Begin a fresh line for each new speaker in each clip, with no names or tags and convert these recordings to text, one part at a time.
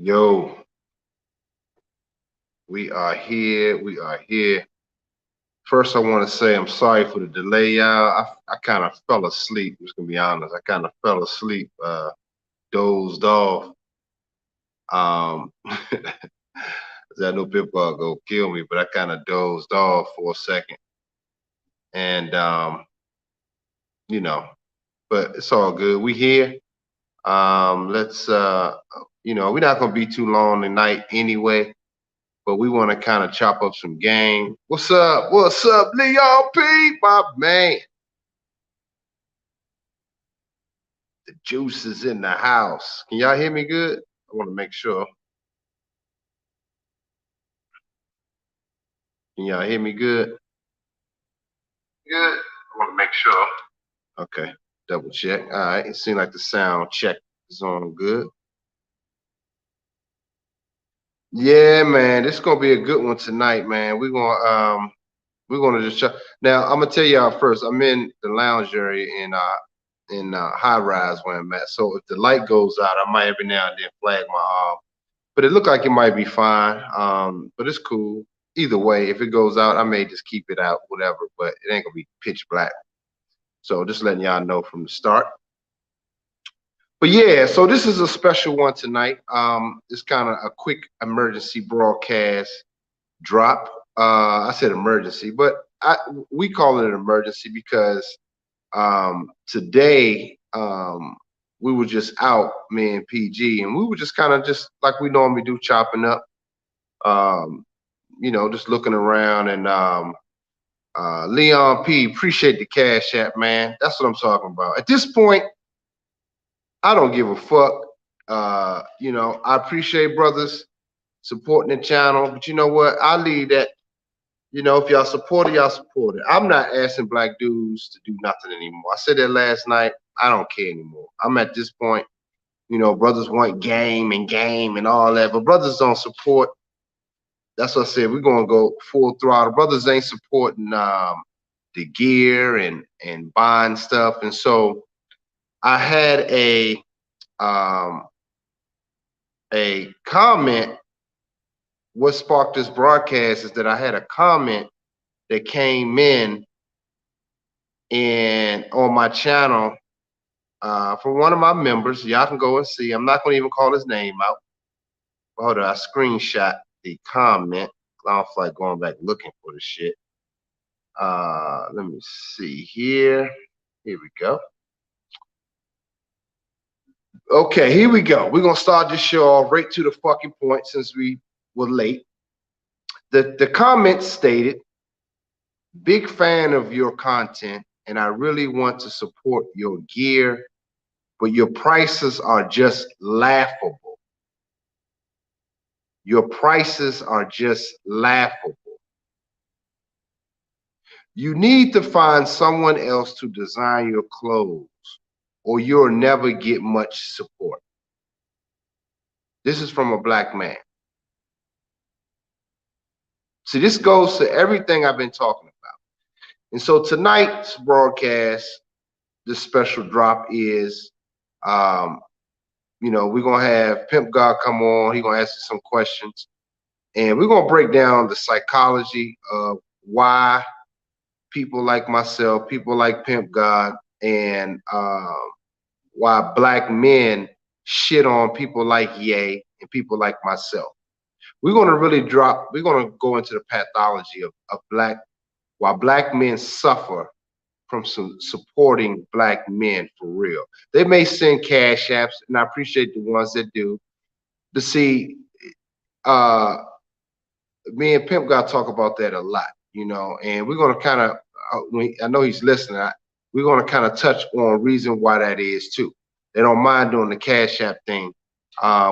Yo, we are here. We are here. First, I want to say I'm sorry for the delay, y'all. I kind of fell asleep. I'm just gonna be honest. I kind of fell asleep, dozed off. Um, I know people are gonna kill me, but I kind of dozed off for a second, and you know, but it's all good. We here. Let's we're not gonna be too long tonight anyway. But we want to kind of chop up some game. What's up? What's up, Leon P? My man. The juice is in the house. Can y'all hear me good? I want to make sure. Can y'all hear me good? Good. I want to make sure. Okay. Double check. All right. It seems like the sound check is on good. Yeah, man. This is gonna be a good one tonight, man. We're gonna just check. Now I'm gonna tell y'all first. I'm in the lounge area in high rise where I'm at. So if the light goes out, I might every now and then flag my arm. But it looked like it might be fine. But it's cool. Either way, if it goes out, I may just keep it out, whatever. But it ain't gonna be pitch black. So just letting y'all know from the start. But yeah, so this is a special one tonight. It's kind of a quick emergency broadcast drop. I said emergency, but we call it an emergency because today we were just out, me and PG, and we were just kind of just like we normally do, chopping up, um, just looking around. And Leon P, appreciate the cash app, man. That's what I'm talking about. At this point, I don't give a fuck. I appreciate brothers supporting the channel, but you know what? I leave that. If y'all support it, y'all support it. I'm not asking black dudes to do nothing anymore. I said that last night. I don't care anymore. I'm at this point. Brothers want game and all that, but brothers don't support. That's what I said. We're gonna go full throttle. Brothers ain't supporting the gear and buying stuff, and so I had um, a comment. What sparked this broadcast is that I had a comment that came in and on my channel from one of my members. Y'all can go and see. I'm not going to even call his name out. Hold on, I screenshot the comment. I don't feel like going back looking for the shit. Let me see here. Here we go. Okay, here we go. We're gonna start this show off right to the fucking point since we were late. The comment stated, big fan of your content, and I really want to support your gear, but your prices are just laughable. Your prices are just laughable. You need to find someone else to design your clothes, or you'll never get much support. This is from a black man. See, this goes to everything I've been talking about. And so tonight's broadcast, this special drop is, we're going to have Pimp God come on. He's going to ask us some questions. And we're going to break down the psychology of why people like myself, people like Pimp God, and why black men shit on people like Ye and people like myself. We're going to we're going to go into the pathology of why black men suffer from some supporting black men for real. They may send cash apps, and I appreciate the ones that do. To see, uh, me and Pimp got to talk about that a lot, and we're going to kind of, I know he's listening, we're going to kind of touch on reason why that is too. They don't mind doing the cash app thing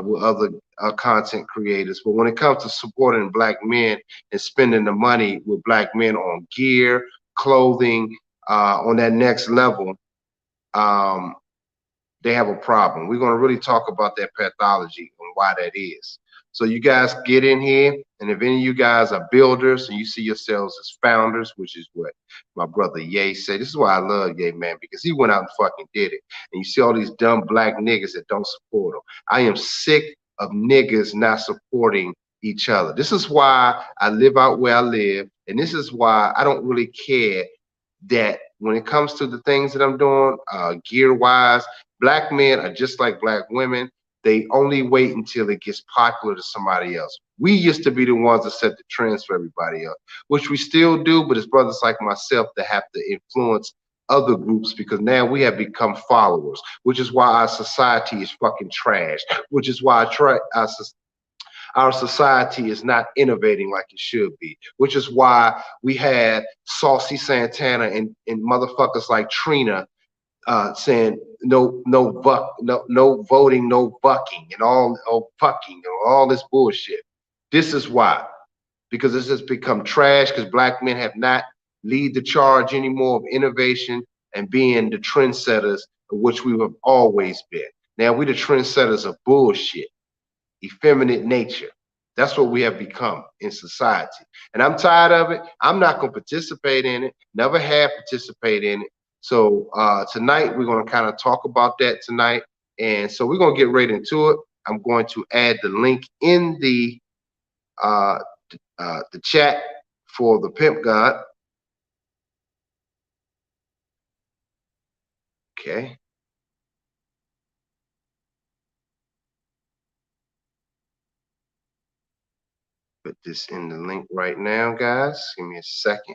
with other content creators, but when it comes to supporting black men and spending the money with black men on gear, clothing, on that next level, um, they have a problem. We're going to really talk about that pathology and why that is. So you guys get in here, and if any of you guys are builders and you see yourselves as founders, which is what my brother Ye said. This is why I love Ye, man, because he went out and fucking did it. And you see all these dumb black niggas that don't support him. I am sick of niggas not supporting each other. This is why I live out where I live, and this is why I don't really care that when it comes to the things that I'm doing, gear wise, black men are just like black women. They only wait until it gets popular to somebody else. We used to be the ones that set the trends for everybody else, which we still do, but it's brothers like myself that have to influence other groups because now we have become followers, which is why our society is fucking trash, which is why our society is not innovating like it should be, which is why we had Saucy Santana and motherfuckers like Trina saying no voting, no bucking, and all fucking, and all this bullshit. This is why, because this has become trash. Because black men have not lead the charge anymore of innovation and being the trendsetters, of which we have always been. Now we the trendsetters of bullshit, effeminate nature. That's what we have become in society. And I'm tired of it. I'm not going to participate in it. Never have participated in it. So tonight we're going to kind of talk about that tonight. And so we're going to get right into it. I'm going to add the link in uh, the chat for the Pimp God. Okay. Put this in the link right now, guys. Give me a second.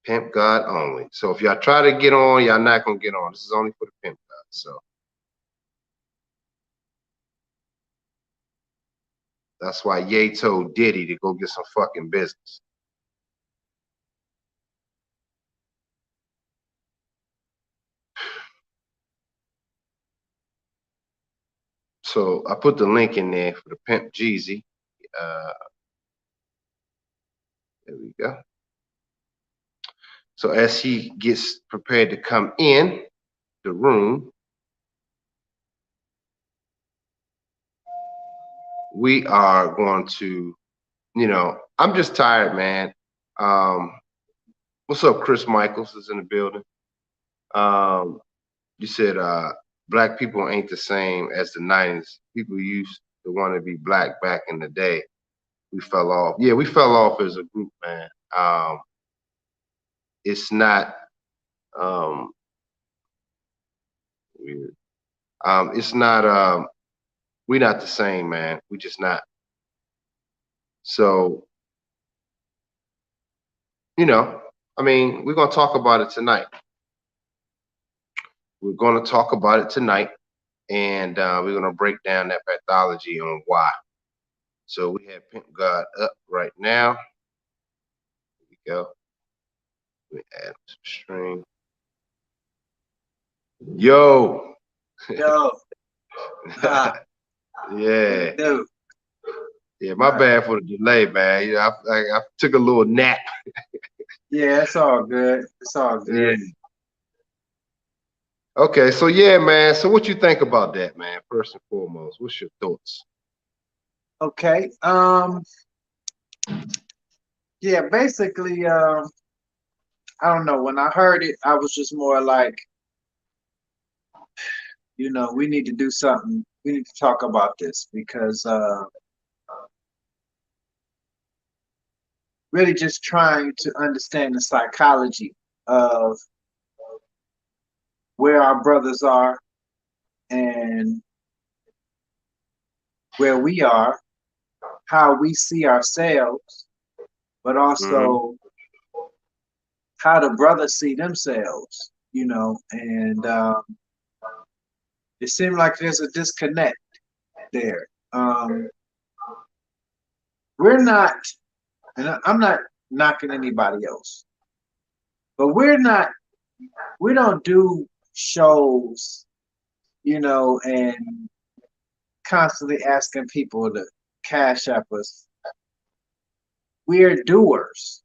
Pimp God only. So if y'all try to get on, y'all not gonna get on. This is only for the Pimp God. So that's why Ye told Diddy to go get some fucking business. So I put the link in there for the Pimp Jeezy. There we go. So as he gets prepared to come in the room, we are going to, I'm just tired, man. What's up, Chris Michaels is in the building. You said black people ain't the same as the 90s. People used to want to be black back in the day. We fell off. Yeah, we fell off as a group, man. It's not weird. It's not we're not the same, man. We just not. So, I mean, we're gonna talk about it tonight. We're gonna talk about it tonight, and we're gonna break down that pathology on why. So we have Pimp God up right now. Here we go. Let me add some string. Yo.
Yo.
Yeah.
No.
Yeah, my bad for the delay, man. I took a little nap.
Yeah, it's all good. It's all good.
Yeah. Okay, so yeah, man. So what you think about that, man? First and foremost, what's your thoughts?
Okay. Yeah, basically, I don't know. When I heard it, I was just more like, we need to do something. We need to talk about this because really just trying to understand the psychology of where our brothers are and where we are, how we see ourselves, but also how the brothers see themselves, and it seemed like there's a disconnect there. We're not, and I'm not knocking anybody else, but we don't do shows, and constantly asking people to cash app us. We're doers.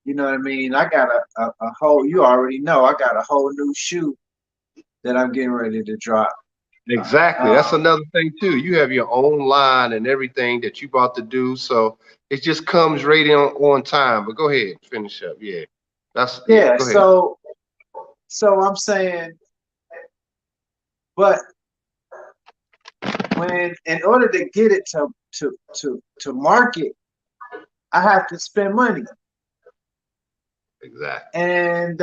You know what I mean? I got a whole, you already know, I got a whole new shoe that I'm getting ready to drop.
Exactly. That's another thing too. You have your own line and everything that you about to do, so it just comes right on time. But go ahead, finish up. Yeah,
yeah.
Go ahead.
So I'm saying But when in order to get it to market, I have to spend money.
Exactly.
And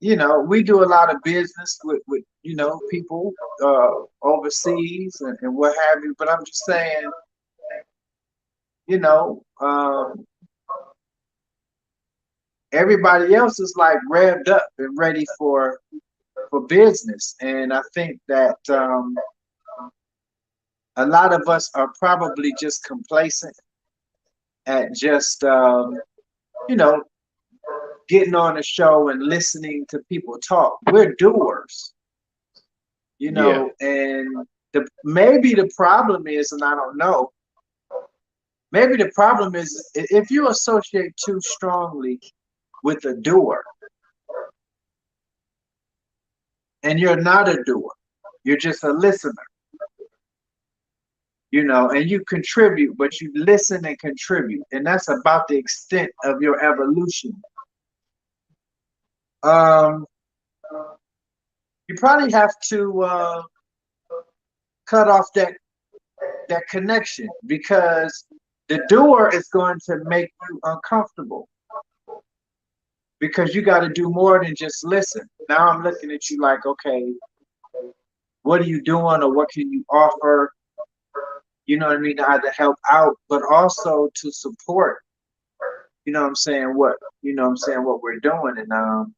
you know, we do a lot of business with you know, people overseas and what have you. But I'm just saying, you know, everybody else is like revved up and ready for business, and I think that a lot of us are probably just complacent at just you know, getting on a show and listening to people talk. We're doers, you
Yeah.
know, and the maybe the problem is, and I don't know, maybe the problem is if you associate too strongly with a doer and you're not a doer, you're just a listener, you know, and you contribute, but you listen and contribute, and that's about the extent of your evolution. Um, you probably have to cut off that connection because the doer is going to make you uncomfortable because you got to do more than just listen. Now I'm looking at you like, okay, what are you doing or what can you offer? You know what I mean? To either help out, but also to support. You know what I'm saying? What you know what I'm saying? What we're doing, and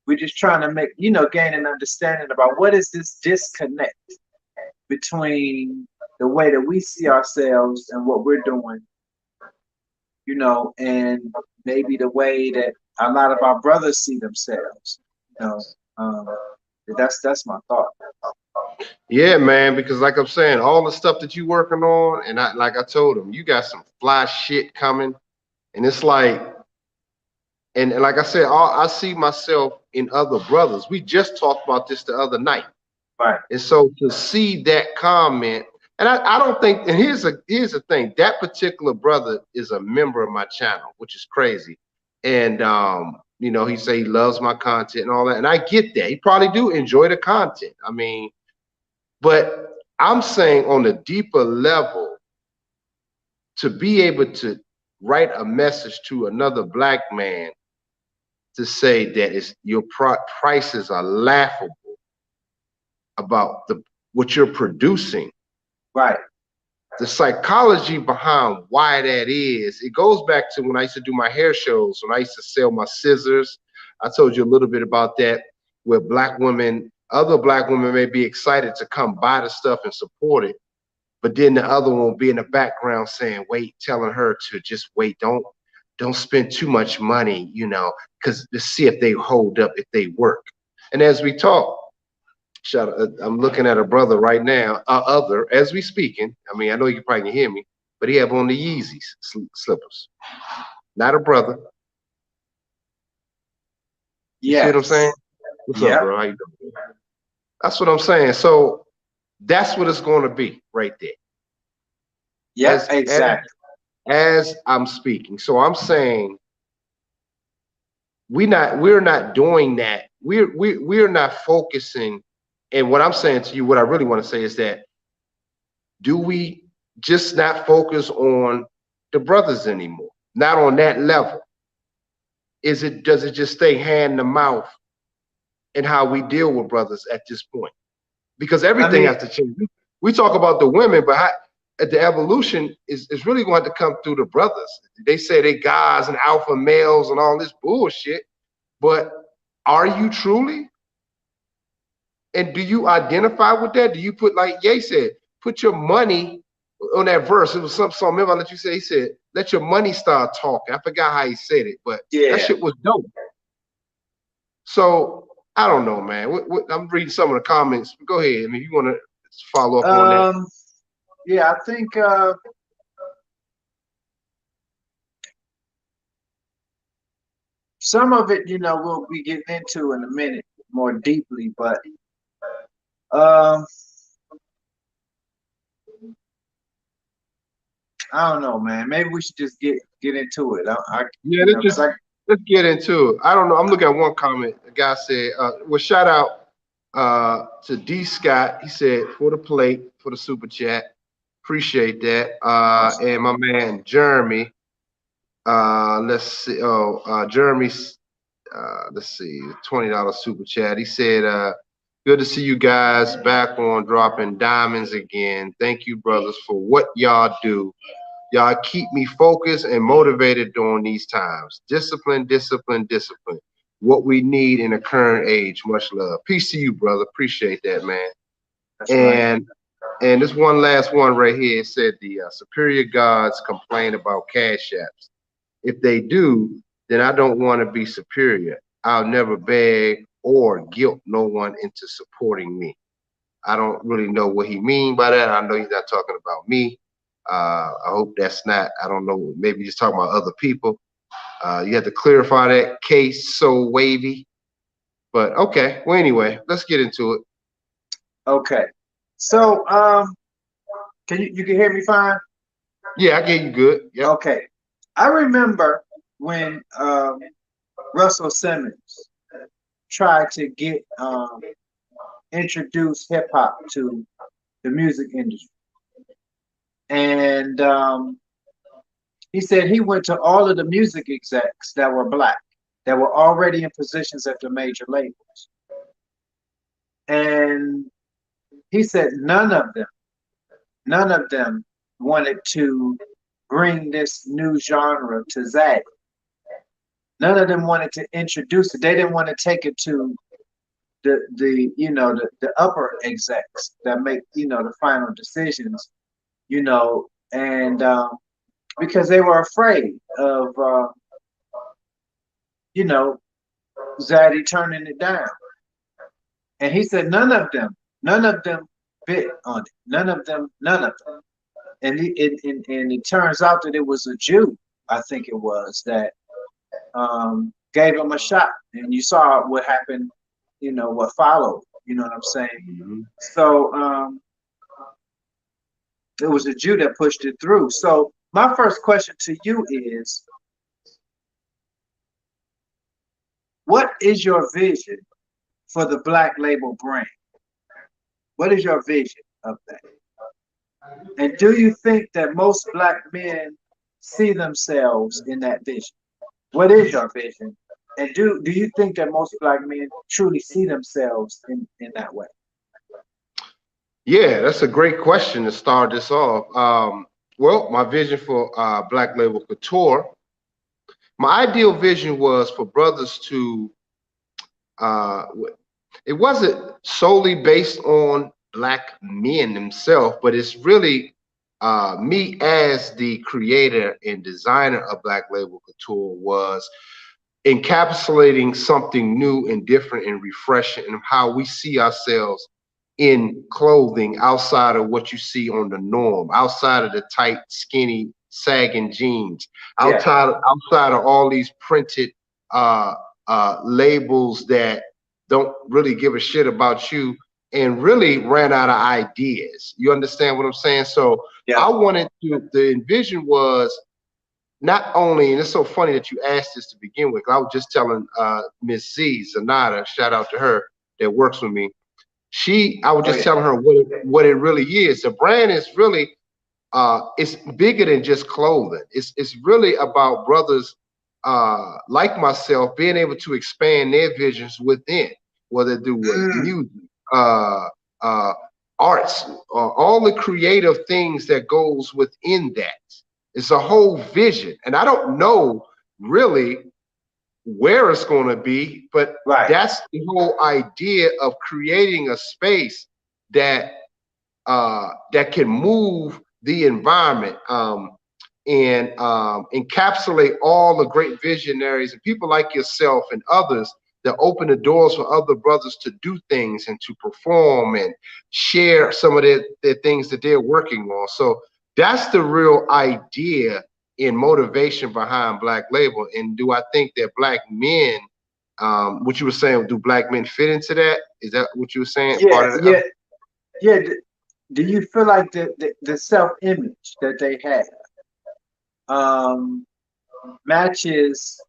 we're just trying to make gain an understanding about what is this disconnect between the way that we see ourselves and what we're doing, and maybe the way that a lot of our brothers see themselves. You know, um, that's my thought.
Yeah, man, because like I'm saying, all the stuff that you working on, and like I told him, you got some fly shit coming, and it's like, and like I said, I see myself in other brothers. We just talked about this the other night,
Right.
and so to see that comment, and I don't think, and here's the thing, that particular brother is a member of my channel, which is crazy, and he say he loves my content and all that, and I get that. He probably do enjoy the content. I mean. But I'm saying on a deeper level, to be able to write a message to another black man to say that your prices are laughable about what you're producing.
Right.
The psychology behind why that is, it goes back to when I used to do my hair shows, when I used to sell my scissors. I told you a little bit about that, where other black women may be excited to come buy the stuff and support it. But then the other one will be in the background saying, wait, telling her to just wait, don't spend too much money, because to see if they hold up, if they work. And as we talk, I'm looking at a brother right now, as we speaking. I mean, I know you probably can hear me, but he have on the Yeezys slippers. Not a brother. You see what I'm saying?
Yes.
What's up,
Yep.
bro? How you doing? That's what I'm saying. So that's what it's going to be right there.
Yep.
As as
Exactly.
as I'm speaking. So I'm saying we're not doing that. We're not focusing. And what I'm saying to you, what I really want to say is that, do we just not focus on the brothers anymore? Not on that level. Does it just stay hand to mouth in how we deal with brothers at this point? Because
I
everything
mean,
has to change. We talk about the women, but the evolution is really going to come through the brothers. They say they guys and alpha males and all this bullshit, but are you truly? And do you identify with that? Do you put, like Ye said, put your money on that verse? It was some song. Remember, I let you say, he said, let your money start talking. I forgot how he said it, but that
yeah.
shit was dope. So I don't know, man. I'm reading some of the comments. Go ahead. I mean, you want to follow up on that?
Um. Yeah. I think some of it, we'll be getting into in a minute more deeply, but um, I don't know, man. Maybe we should just get into it.
Yeah,
Because I,
let's get into it. I don't know. I'm looking at one comment. The guy said, well, shout out to D Scott. He said, for the plate, for the super chat. Appreciate that.
Awesome.
And my man Jeremy. Let's see. Oh, Jeremy's let's see, $20 super chat. He said, good to see you guys back on dropping diamonds again. Thank you, brothers, for what y'all do. Y'all keep me focused and motivated during these times. Discipline, discipline, discipline. What we need in the current age. Much love. Peace to you, brother. Appreciate that, man.
That's right.
And this one last one right here, it said the superior gods complain about cash apps. If they do, then I don't want to be superior. I'll never beg or guilt no one into supporting me. I don't really know what he mean by that. I know he's not talking about me. I hope that's not, I don't know, maybe he's talking about other people. You have to clarify that case so wavy. But okay, well, anyway, let's get into it.
Okay. So, can you can hear me fine?
Yeah, I get you good. Yep.
Okay. I remember when Russell Simmons tried to get introduce hip hop to the music industry, and he said he went to all of the music execs that were black, that were already in positions at the major labels, and he said none of them wanted to bring this new genre to Zaddy. None of them wanted to introduce it. They didn't want to take it to the the upper execs that make the final decisions, and because they were afraid of you know Zaddy turning it down. And he said none of them bit on it. None of them. And it turns out that it was a Jew, I think it was, that gave him a shot. And you saw what happened, what followed. You know what I'm saying?
Mm-hmm.
So it was a Jew that pushed it through. So my first question to you is, what is your vision for the Black Label brand? What is your vision of that? And do you think that most black men see themselves in that vision? What is your vision? And do you think that most black men truly see themselves in that way?
Yeah, that's a great question to start this off. Well, my vision for Black Label Couture, my ideal vision was for brothers to, uh, it wasn't solely based on black men themselves, but it's really me as the creator and designer of Black Label Couture was encapsulating something new and different and refreshing and how we see ourselves in clothing outside of what you see on the norm, outside of the tight, skinny, sagging jeans,
Yeah.
outside of all these printed uh, labels that don't really give a shit about you and really ran out of ideas. You understand what I'm saying? So
Yeah.
I wanted to, the envision was not only, and it's so funny that you asked this to begin with. I was just telling Miss Z Zanata, shout out to her that works with me. I was
Oh
just
yeah.
telling her what it really is. The brand is really it's bigger than just clothing. It's really about brothers like myself being able to expand their visions within, whether it do with
Mm,
music, uh, uh, arts, all the creative things that goes within that. It's a whole vision, and I don't know really where it's going to be, but
right.
that's the whole idea of creating a space that that can move the environment and encapsulate all the great visionaries and people like yourself and others that open the doors for other brothers to do things and to perform and share some of their things that they're working on. So that's the real idea and motivation behind Black Label. And do I think that black men, what you were saying, do black men fit into that? Is that what you were saying?
Yeah.
Part of the
Yeah. Yeah. Do you feel like the self image that they have matches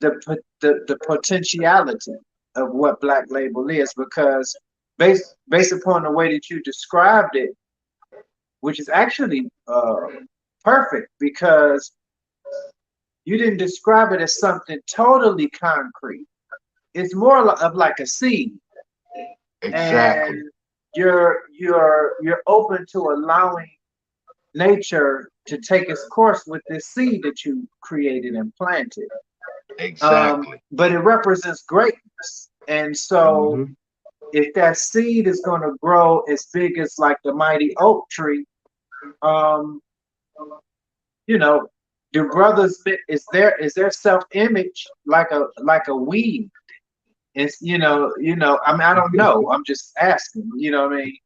the potentiality of what Black Label is, because based upon the way that you described it, which is actually perfect, because you didn't describe it as something totally concrete. It's more of like a seed,
Exactly.
and you're open to allowing nature to take its course with this seed that you created and planted.
Exactly.
But it represents greatness, and so
Hmm.
if that seed is going to grow as big as like the mighty oak tree, um, you know, do brothers is their self image like a weed? It's I mean, I don't know. I'm just asking. You know what I mean?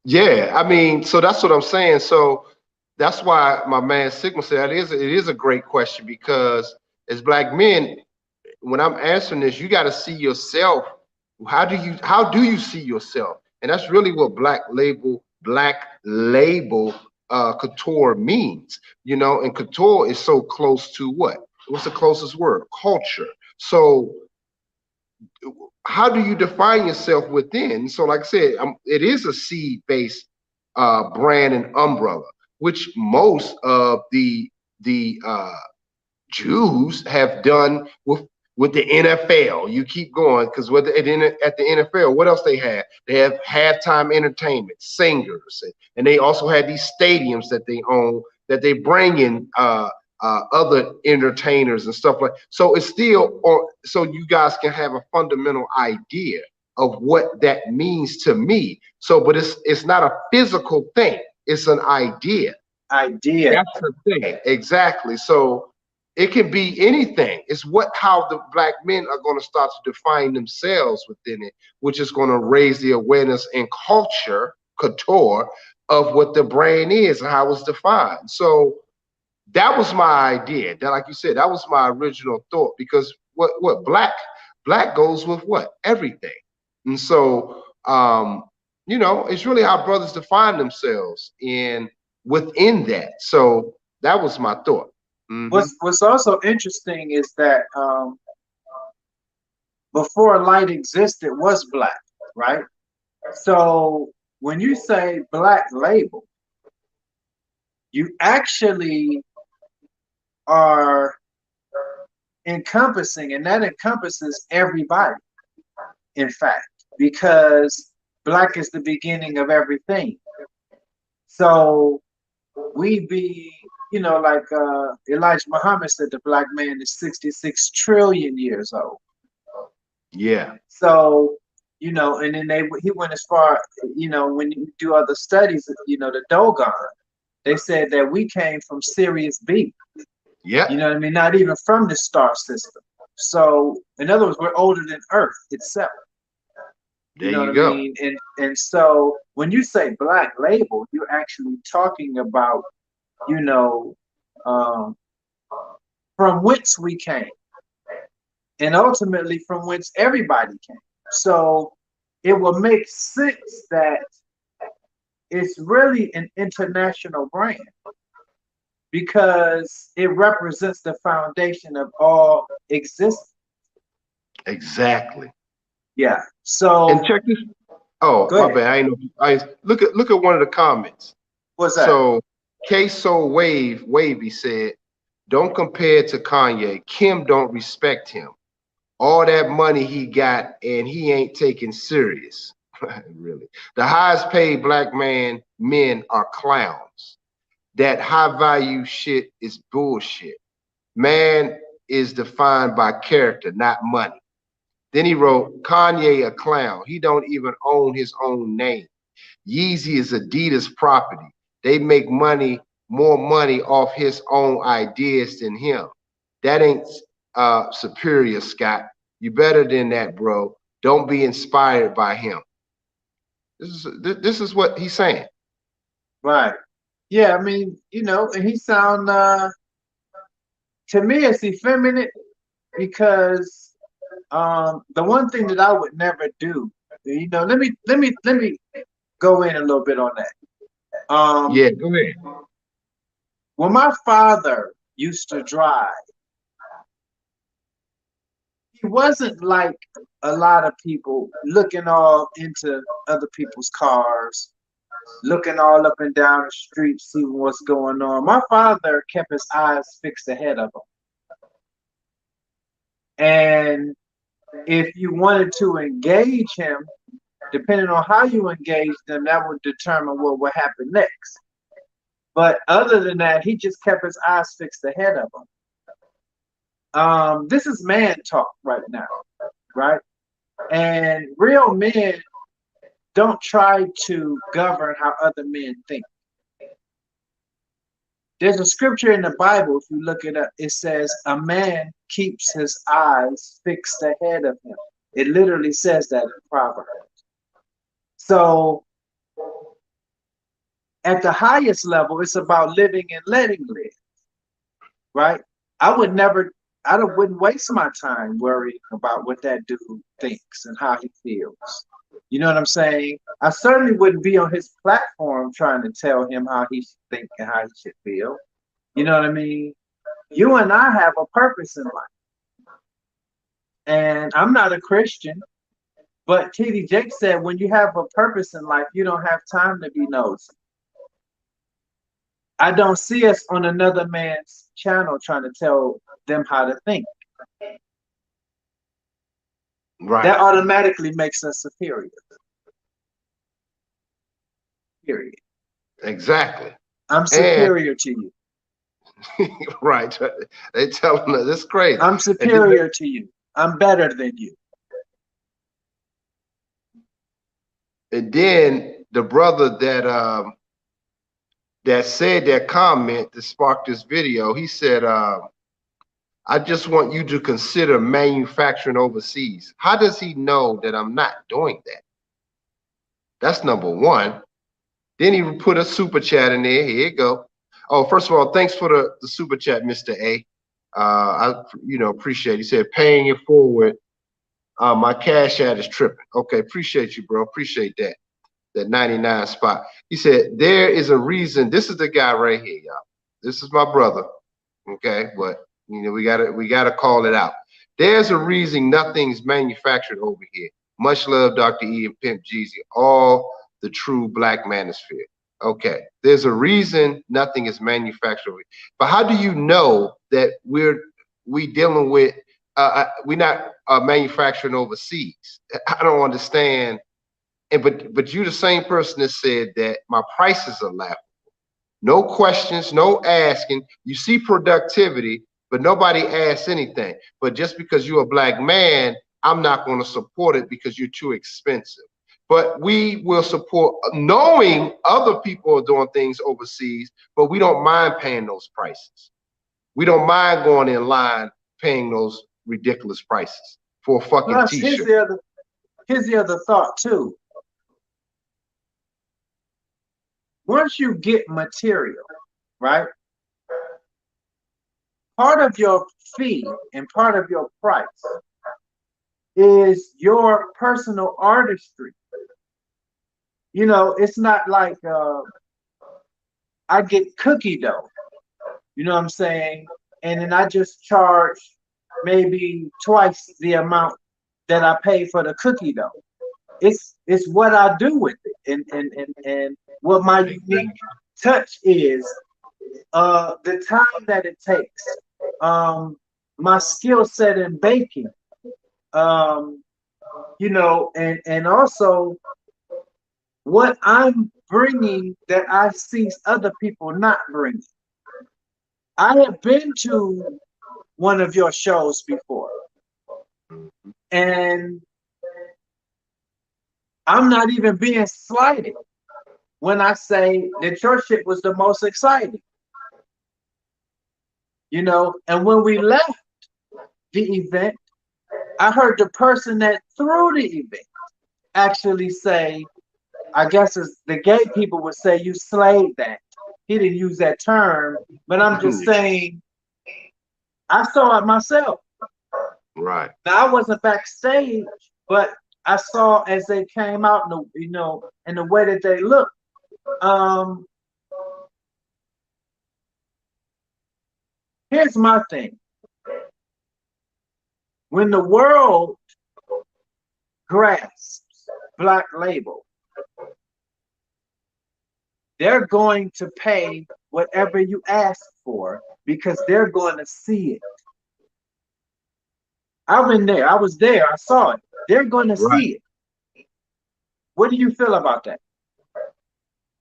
Yeah, I mean, so that's what I'm saying. So that's why my man Sigma said it is a great question because as black men, when I'm answering this, you got to see yourself. How do you see yourself? And that's really what black label couture means, and couture is so close to what? What's the closest word? Culture. So how do you define yourself within? So, like I said, it is a seed-based brand and umbrella, which most of the Jews have done with the NFL. You keep going because at the NFL, what else they have? They have halftime entertainment, singers, and they also had these stadiums that they own that they bring in other entertainers and stuff like. So it's still, or so you guys can have a fundamental idea of what that means to me. So, but it's not a physical thing; it's an idea.
Idea.
That's the thing. Exactly. So it can be anything. It's how the black men are going to start to define themselves within it, which is going to raise the awareness and couture of what the brain is and how it's defined. So that was my idea. That, like you said, that was my original thought because what black goes with what? Everything. And so it's really how brothers define themselves and within that. So that was my thought. Hmm.
What's also interesting is that before light existed was black, right? So when you say Black Label, you actually are encompassing, and that encompasses everybody, in fact, because black is the beginning of everything. So we be, like Elijah Muhammad said, the black man is 66 trillion years old.
Yeah.
So, and then he went as far, when you do other studies, the Dogon, they said that we came from Sirius B. You
Yep.
know what I mean? Not even from the star system. So, in other words, we're older than Earth itself. You
There
know what
you
I
go.
mean? And so when you say Black Label, you're actually talking about, you know, um, from whence we came, and ultimately from whence everybody came. So it will make sense that it's really an international brand because it represents the foundation of all existence.
Exactly.
Yeah.
And
So
check this. Oh,
go
my
ahead.
bad. I ain't know. I look at one of the comments.
What's that?
So K So Wavy said, "Don't compare to Kanye. Kim don't respect him. All that money he got and he ain't taken serious." Really. The highest paid black men are clowns. That high value shit is bullshit. Man is defined by character, not money. Then he wrote, Kanye a clown. He don't even own his own name. Yeezy is Adidas property. They make more money off his own ideas than him. That ain't superior, Scott. You better than that, bro. Don't be inspired by him. This is what he's saying.
Right. Yeah, I mean, and he sound to me it's effeminate because the one thing that I would never do, let me go in a little bit on that.
Yeah, go ahead.
When my father used to drive, he wasn't like a lot of people looking all into other people's cars, looking all up and down the street, seeing what's going on. My father kept his eyes fixed ahead of him. And if you wanted to engage him, depending on how you engage them, that would determine what would happen next. But other than that, he just kept his eyes fixed ahead of him. This is man talk right now, right? And real men don't try to govern how other men think. There's a scripture in the Bible, if you look it up, it says, a man keeps his eyes fixed ahead of him. It literally says that in Proverbs. So at the highest level, it's about living and letting live, right? I wouldn't waste my time worrying about what that dude thinks and how he feels. You know what I'm saying? I certainly wouldn't be on his platform trying to tell him how he should think and how he should feel. You know what I mean? You and I have a purpose in life. And I'm not a Christian, but T.D. Jakes said, when you have a purpose in life, you don't have time to be nosy. I don't see us on another man's channel trying to tell them how to think.
Right.
That automatically makes us superior. Period.
Exactly.
I'm superior to you.
Right. They telling us this crazy.
I'm superior to you. I'm better than you.
And then the brother that said that comment that sparked this video, he said, I just want you to consider manufacturing overseas. How does he know that I'm not doing that? That's number one. Then he put a super chat in there. Here you go. Oh, first of all, thanks for the super chat, Mr. A. I appreciate it. He said paying it forward. My cash ad is tripping. Okay, appreciate you, bro. Appreciate that. That 99 spot. He said there is a reason. This is the guy right here, y'all. This is my brother. Okay, but we gotta call it out. There's a reason nothing's manufactured over here. Much love, Dr. E and Pimp Jeezy. All the true black manosphere. Okay, there's a reason nothing is manufactured over here. But how do you know that we dealing with we're not manufacturing overseas? I don't understand. And but you're the same person that said that my prices are laughable. No questions, no asking. You see productivity, but nobody asks anything. But just because you're a black man, I'm not going to support it because you're too expensive. But we will support knowing other people are doing things overseas, but we don't mind paying those prices. We don't mind going in line paying those ridiculous prices for a fucking
Plus,
t-shirt.
here's the other thought too. Once you get material, right? Part of your fee and part of your price is your personal artistry. You know, it's not like I get cookie dough, you know what I'm saying? And then I just charge maybe twice the amount that I pay for the cookie dough. It's what I do with it and what my unique touch is, the time that it takes, my skill set in baking, and also what I'm bringing that I see other people not bringing. I have been to one of your shows before, and I'm not even being slighted when I say that your shit was the most exciting. And when we left the event, I heard the person that threw the event actually say, I guess as the gay people would say, you slayed that. He didn't use that term, but I'm just saying, I saw it myself.
Right.
Now I wasn't backstage, but I saw as they came out, in the way that they looked. Here's my thing. When the world grasps Black Label, they're going to pay whatever you ask for because they're going to see it. I've been there. I was there. I saw it. They're going to
Right.
see it. What do you feel about that?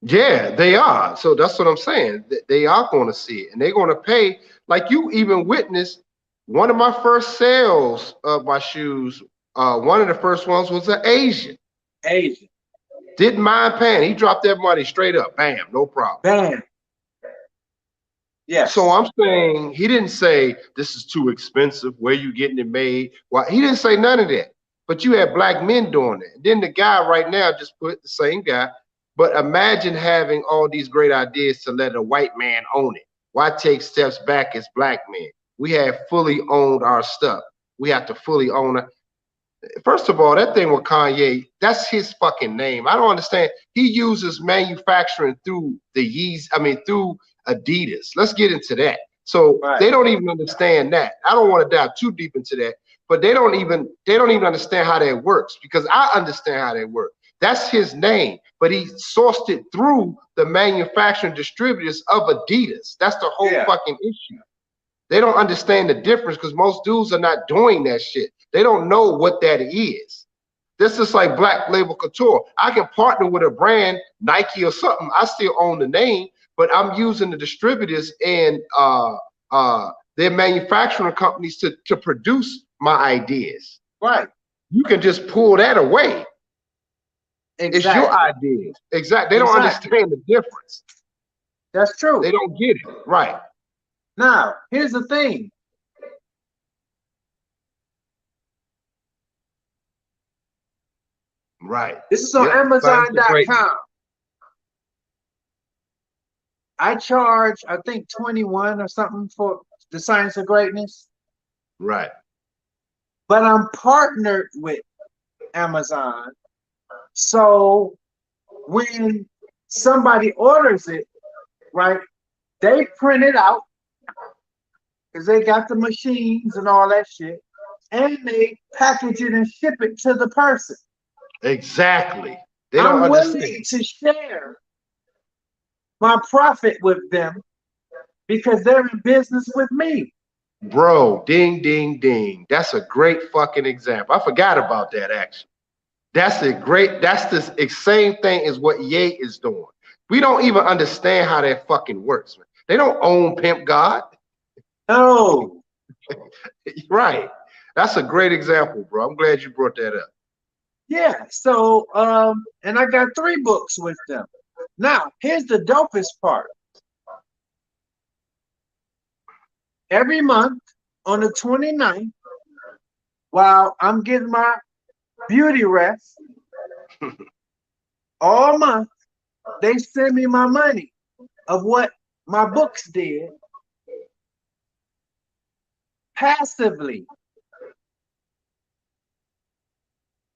Yeah, they are. So that's what I'm saying. They are going to see it, and they're going to pay. Like you even witnessed one of my first sales of my shoes. One of the first ones was an Asian.
Asian.
Didn't mind paying. He dropped that money straight up. Bam, no problem.
Bam.
So
Yes.
I'm saying he didn't say this is too expensive. Where you getting it made? Why he didn't say none of that. But you had black men doing it. Then the guy right now just put the same guy. But imagine having all these great ideas to let a white man own it. Why take steps back as black men? We have fully owned our stuff. We have to fully own it. First of all, that thing with Kanye, that's his fucking name. I don't understand. He uses manufacturing through the Yeez, I mean through Adidas. Let's get into that. So
Right.
they don't even understand that. I don't want to dive too deep into that, but they don't even understand how that works because I understand how that works. That's his name, but he sourced it through the manufacturing distributors of Adidas. That's the whole
Yeah.
fucking issue. They don't understand the difference because most dudes are not doing that shit. They don't know what that is. This is like Black Label Couture. I can partner with a brand, Nike or something. I still own the name, but I'm using the distributors and their manufacturing companies to produce my ideas.
Right.
You can just pull that away. It's your
Exactly.
ideas. Exactly. They don't
Exactly.
understand the difference.
That's
They
true.
don't get it. Right.
Now, here's the thing.
Right.
This is on
Yep. Signs of greatness.
Amazon.com. I charge, I think, 21 or something for the Science of Greatness,
Right.
but I'm partnered with Amazon. So when somebody orders it, right, they print it out because they got the machines and all that shit, and they package it and ship it to the person.
Exactly. They don't
I'm
understand.
willing to share my profit with them because they're in business with me.
Bro, ding, ding, ding. That's a great fucking example. I forgot about that actually. That's the same thing as what Ye is doing. We don't even understand how that fucking works, man. They don't own Pimp God.
No.
Right. That's a great example, bro. I'm glad you brought that up.
Yeah. So, and I got 3 books with them. Now, here's the dopest part. Every month on the 29th, while I'm getting my beauty rest all month, they send me my money of what my books did passively.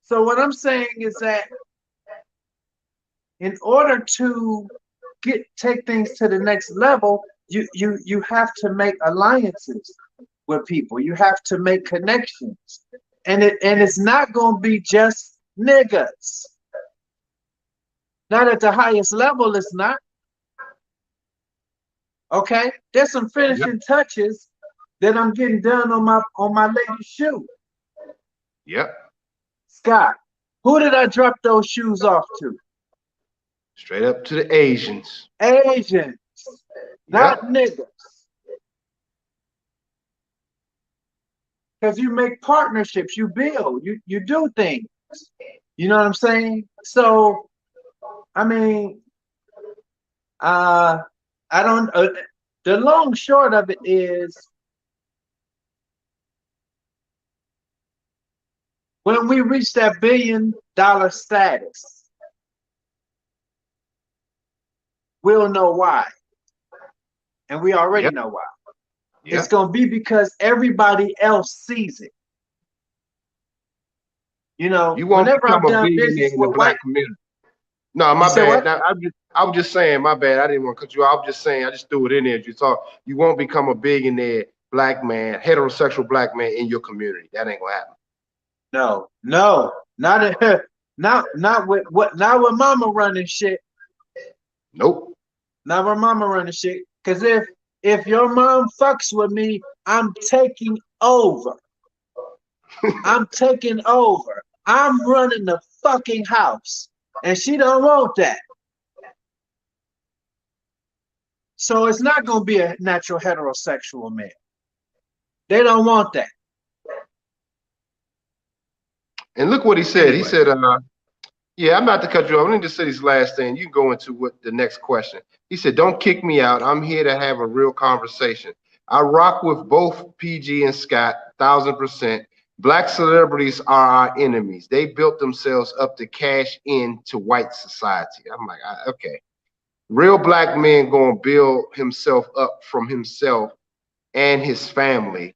So what I'm saying is that in order to take things to the next level, you have to make alliances with people. You have to make connections. And it's not gonna be just niggas. Not at the highest level, it's not. Okay? There's some
Yep.
finishing touches that I'm getting done on my lady's shoe.
Yep.
Scott, who did I drop those shoes off to?
Straight up to the Asians.
Asians, not
Yep.
niggas. Because you make partnerships, you build, you do things. You know what I'm saying? So, I mean, I don't. The long short of it is, when we reach that $1 billion status, we'll know why, and we already
Yep.
know why. It's
Yep.
gonna be because everybody else sees it. You know,
You won't
whenever
become
I've
a
done
billionaire
business
in the
with white,
black community. No,
you
my
said
bad.
what?
Now, I was just saying, my bad. I didn't want to cut you off. I was just saying, I just threw it in there as you talk. You won't become a billionaire black man, heterosexual black man in your community. That ain't gonna happen.
No, no, not with not with mama running shit.
Nope.
Not with mama running shit. Cause if your mom fucks with me, I'm taking over. I'm taking over. I'm running the fucking house. And she don't want that. So it's not gonna be a natural heterosexual man. They don't want that.
And look what he said.
Anyway.
He said, yeah, I'm not to cut you off. Let me just say this last thing. You can go into what the next question. He said, don't kick me out. I'm here to have a real conversation. I rock with both PG and Scott, 1000%. Black celebrities are our enemies. They built themselves up to cash in to white society. I'm like, okay. Real black men gonna build himself up from himself and his family.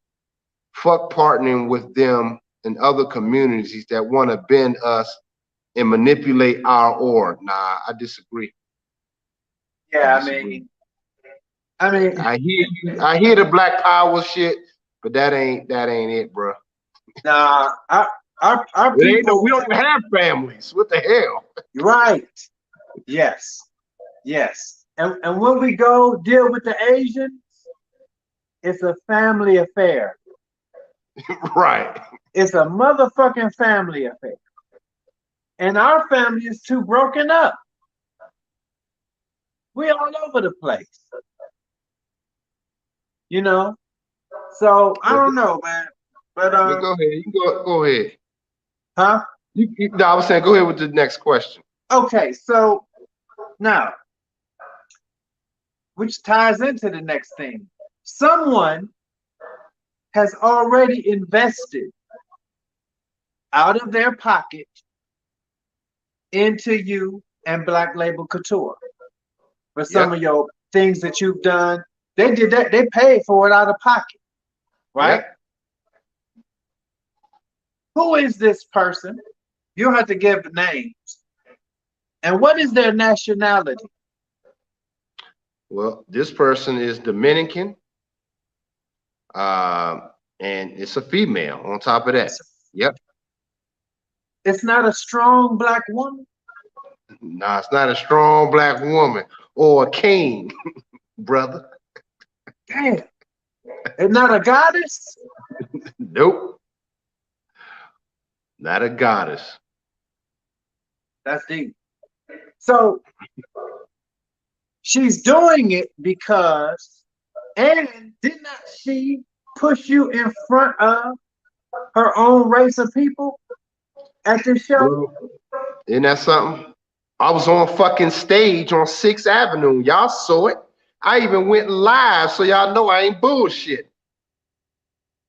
Fuck partnering with them and other communities that want to bend us and manipulate our org. Nah, I disagree.
Yeah, I mean,
I hear you. I hear the Black Power shit, but that ain't it, bro.
nah, our
It ain't no,
people.
we don't even have families. What the hell?
Right. Yes. Yes. And when we go deal with the Asians, it's a family affair.
Right.
It's a motherfucking family affair. And our family is too broken up. We all over the place. You know? So I don't know, man. But
Go ahead. You go ahead.
huh?
No, I was saying go ahead with the next question.
Okay, so now, which ties into the next thing. Someone has already invested out of their pocket into you and Black Label Couture for some of your things that you've done. They did that, they paid for it out of pocket, right?
Yep.
Who is this person? You have to give the names. And what is their nationality?
Well, this person is Dominican, and it's a female on top of that. Yep.
It's not a strong Black woman.
Nah, it's not a strong Black woman or a king, brother.
Damn. It's not a goddess.
Nope. Not a goddess.
That's deep. So she's doing it because, and did not she push you in front of her own race of people at this show?
Bro, isn't that something? I was on fucking stage on 6th Avenue. Y'all saw it. I even went live, so y'all know I ain't bullshit.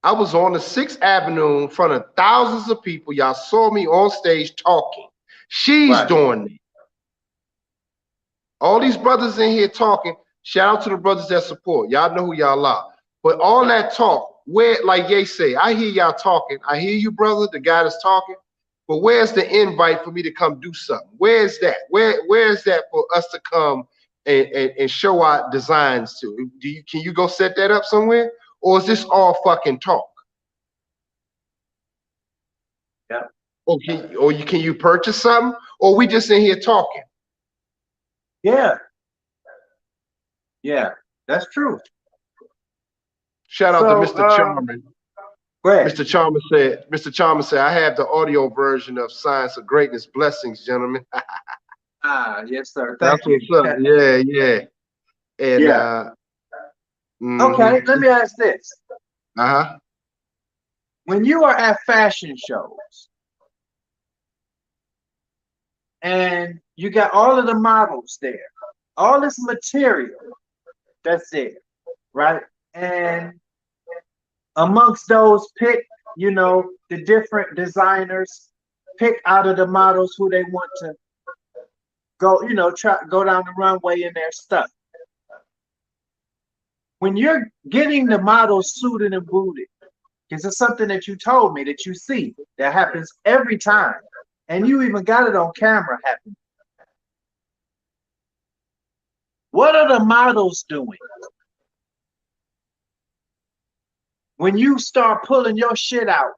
I was on the 6th Avenue in front of thousands of people. Y'all saw me on stage talking. She's doing it. All these brothers in here talking. Shout out to the brothers that support. Y'all know who y'all are. But all that talk, where, like Ye say, I hear y'all talking. I hear you, brother, the guy that's talking. But where's the invite for me to come do something? Where's that? Where's that for us to come and show our designs to? Can you go set that up somewhere? Or is this all fucking talk?
Yeah.
Or can you purchase something? Or we just in here talking?
Yeah. Yeah, that's true.
Shout out to Mr. Charmin. Mr. Charmin said, I have the audio version of Science of Greatness. Blessings, gentlemen.
Yes, sir.
That's what's up. Yeah, yeah. And
yeah. Okay, let me ask this. When you are at fashion shows and you got all of the models there, all this material that's there, right? And amongst those, pick, you know, the different designers, pick out of the models who they want to go, you know, go down the runway in their stuff. When you're getting the models suited and booted, because it's something that you told me that you see that happens every time, and you even got it on camera happening. What are the models doing? when you start pulling your shit out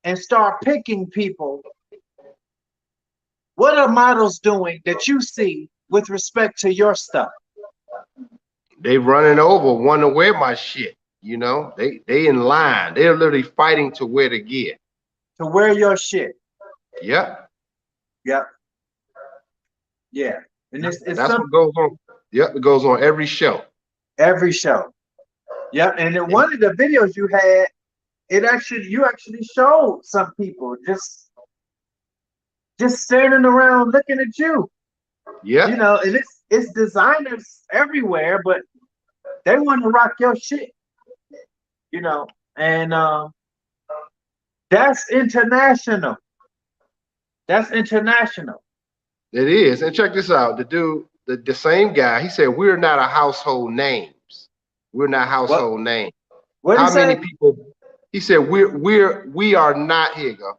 and start picking people, what are models doing that you see with respect to your stuff?
They running over, want to wear my shit. You know, they in line. They're literally fighting to wear the gear.
To wear your shit.
Yep.
Yep. Yeah. And it's
That's
some
what goes on. Yep, it goes on every show.
every show. Yep. And in one of the videos you had, you actually showed some people just standing around looking at you.
Yeah.
You know, and it's designers everywhere, but they want to rock your shit. You know, and that's international. That's international.
It is. And check this out. The dude, the same guy, he said, we're not a household names. We're not
What
household names.
what he
How many
say?
people? He said, we are not, here you go.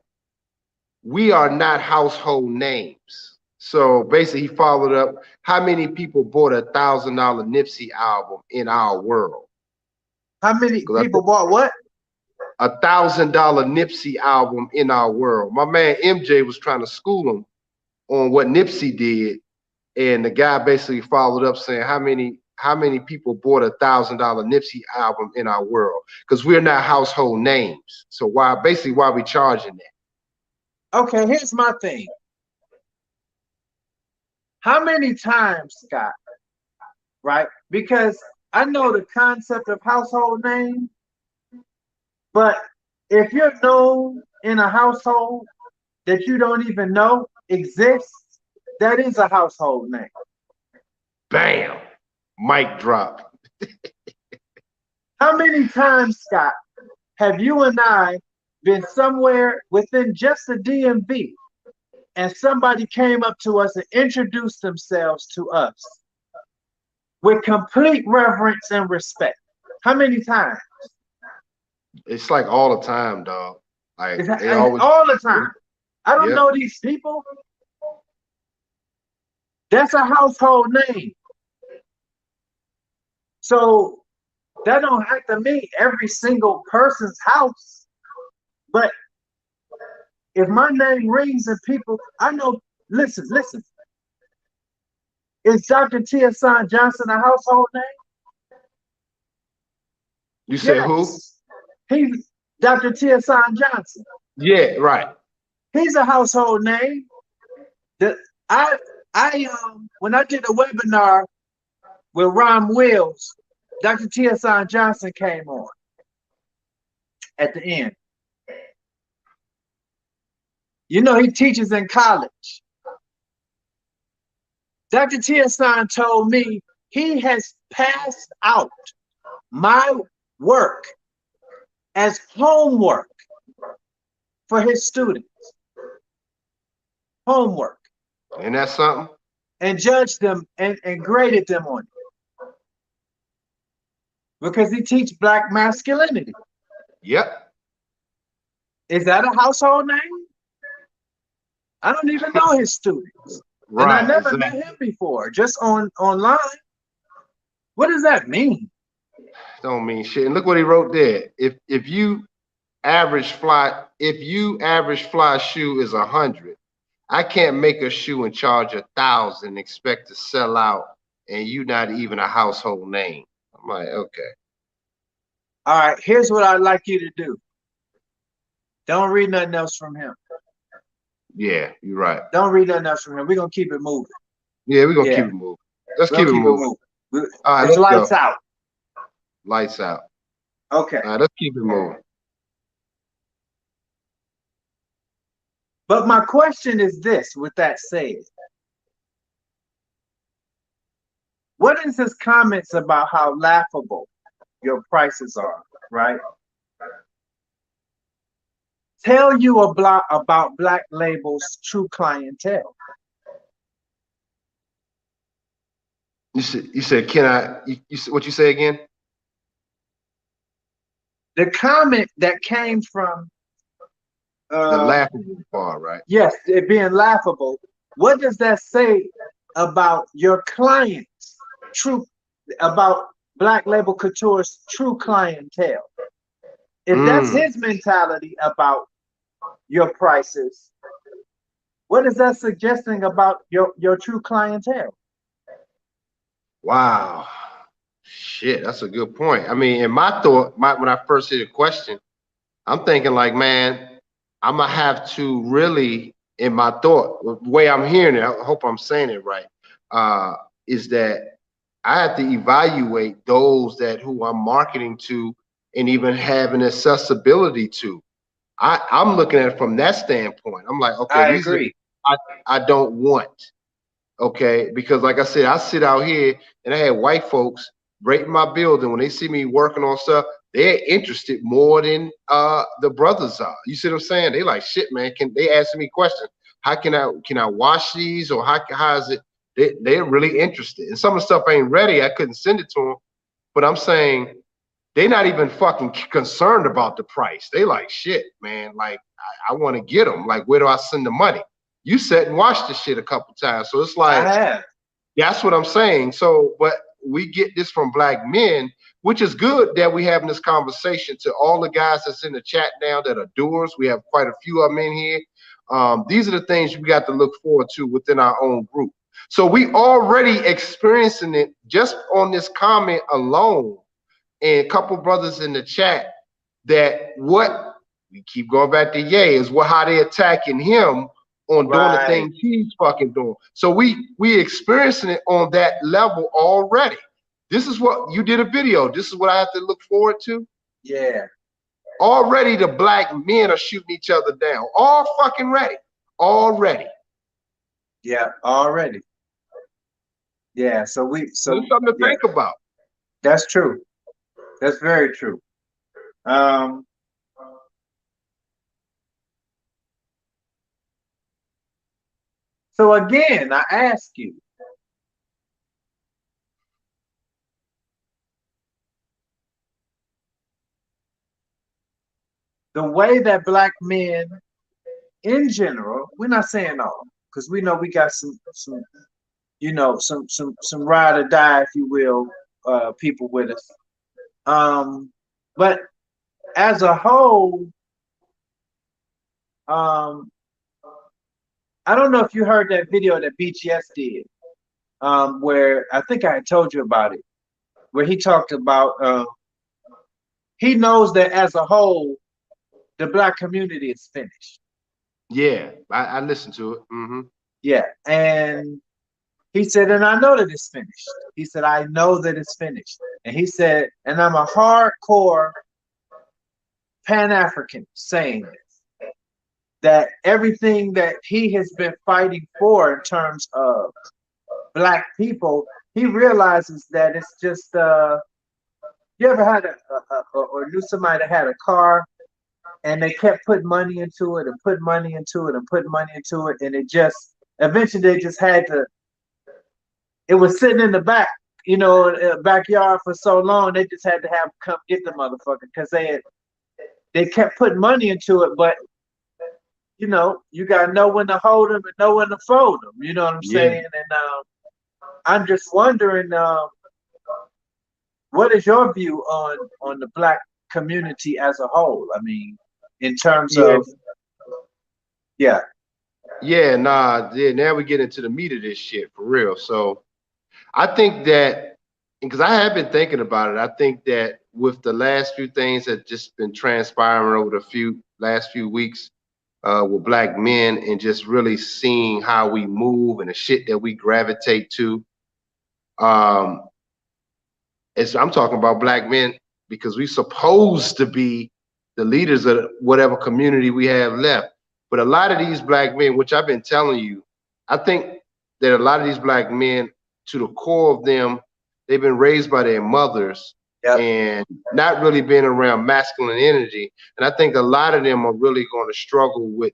We are not household names. So basically he followed up, how many people bought $1,000 Nipsey album in our world?
How many
Because I
people
think
bought what?
$1,000 Nipsey album in our world. My man MJ was trying to school him on what Nipsey did, and the guy basically followed up saying, how many people bought $1,000 Nipsey album in our world? Because we're not household names. So why we charging that?
Okay, here's my thing. How many times, Scott, right? Because I know the concept of household name, but if you're known in a household that you don't even know exists, that is a household name.
Bam, mic drop.
How many times, Scott, have you and I been somewhere within just the DMV and somebody came up to us and introduced themselves to us with complete reverence and respect? How many times?
It's like all the time, dog. Like they always,
all the time. I don't
yeah.
know these people. That's a household name. So that don't have to mean every single person's house. But if my name rings and people, I know, listen. Is Dr. T.S. Johnson a household name?
You said who?
Yes. He's Dr. T.S. Johnson.
Yeah, right.
He's a household name. That I when I did a webinar with Ron Wills, Dr. T.S. Johnson came on at the end. You know, he teaches in college. Dr. T.S. told me he has passed out my work as homework for his students. Homework.
And that's something.
And judged them and graded them on it. Because he teaches black masculinity.
Yep.
Is that a household name? I don't even know his students. Right, and I never met him before, just online. What does that mean?
Don't mean shit. And look what he wrote there. If you average fly shoe is 100, I can't make a shoe and charge 1,000, expect to sell out, and you not even a household name. I'm like, okay.
All right, here's what I'd like you to do. Don't read nothing else from him.
Yeah, you're right.
Don't read nothing else from him. We're gonna keep it moving.
Yeah, we're gonna keep it moving. Let's keep it moving.
All right, it's lights out.
Lights out.
Okay.
All right, let's keep it moving.
But my question is this, with that said. What is his comments about how laughable your prices are, right? Tell you about Black Label's true clientele.
You said, can I, what you say again?
The comment that came from
the laughable part, right?
Yes, it being laughable. What does that say about your clients, about Black Label Couture's true clientele? If that's
Mm,
his mentality about your prices, what is that suggesting about your true clientele?
wow. Shit, that's a good point. I mean, in my thought, when I first hear the question, I'm thinking like, man, I'm gonna have to really, in my thought, the way I'm hearing it, I hope I'm saying it right, uh, is that I have to evaluate those that who I'm marketing to and even having accessibility to. I'm looking at it from that standpoint. I'm like, okay,
I
these are
agree.
I, I don't want. Okay, because like I said, I sit out here and I had white folks rate my building when they see me working on stuff. They're interested more than the brothers are. You see what I'm saying? They like shit, man. Can they asking me questions? How can I wash these or how is it? They're really interested. And some of the stuff ain't ready. I couldn't send it to them, but I'm saying they not even fucking concerned about the price. They like shit, man. Like I want to get them. Like where do I send the money? You sat and watched the shit a couple times, so it's
I
like
have.
that's what I'm saying. So, but we get this from black men, which is good that we having this conversation. To all the guys that's in the chat now that are doers, we have quite a few of them in here. These are the things we got to look forward to within our own group. So we already experiencing it just on this comment alone, and a couple brothers in the chat that what we keep going back to Ye is what how they attacking him on doing the
Right.
things he's fucking doing. So we experiencing it on that level already. This is what you did a video. This is what I have to look forward to.
Yeah.
Already the black men are shooting each other down. All fucking ready. Already.
Yeah. Already. Yeah.
So it's something to
yeah,
think about.
that's true. That's very true. Um, so again, I ask you, the way that black men in general, we're not saying all, because we know we got some some ride or die, if you will, people with us. But as a whole, um, I don't know if you heard that video that BGS did, where I think I had told you about it, where he talked about he knows that as a whole, the black community is finished.
Yeah, I listened to it.
Yeah, and he said, and I know that it's finished. He said, I know that it's finished. And he said, and I'm a hardcore Pan African saying this, that everything that he has been fighting for in terms of black people, he realizes that it's just you ever had or knew somebody that had a car and they kept putting money into it and put money into it and put money into it, and it just eventually they just had to, it was sitting in the back, backyard for so long they just had to have come get the motherfucker because they kept putting money into it, but you gotta know when to hold them and know when to fold them. You know what I'm
Yeah.
saying? And I'm just wondering, what is your view on the black community as a whole? I mean, in terms
Yeah.
of, yeah,
Yeah, nah, yeah, now we get into the meat of this shit for real. So I think that because I have been thinking about it, I think that with the last few things that just been transpiring over the last few weeks with black men and just really seeing how we move and the shit that we gravitate to. Um, I'm talking about black men because we supposed to be the leaders of whatever community we have left. But a lot of these black men, which I've been telling you, I think that a lot of these black men, to the core of them, they've been raised by their mothers
yep,
and not really being around masculine energy. And I think a lot of them are really going to struggle with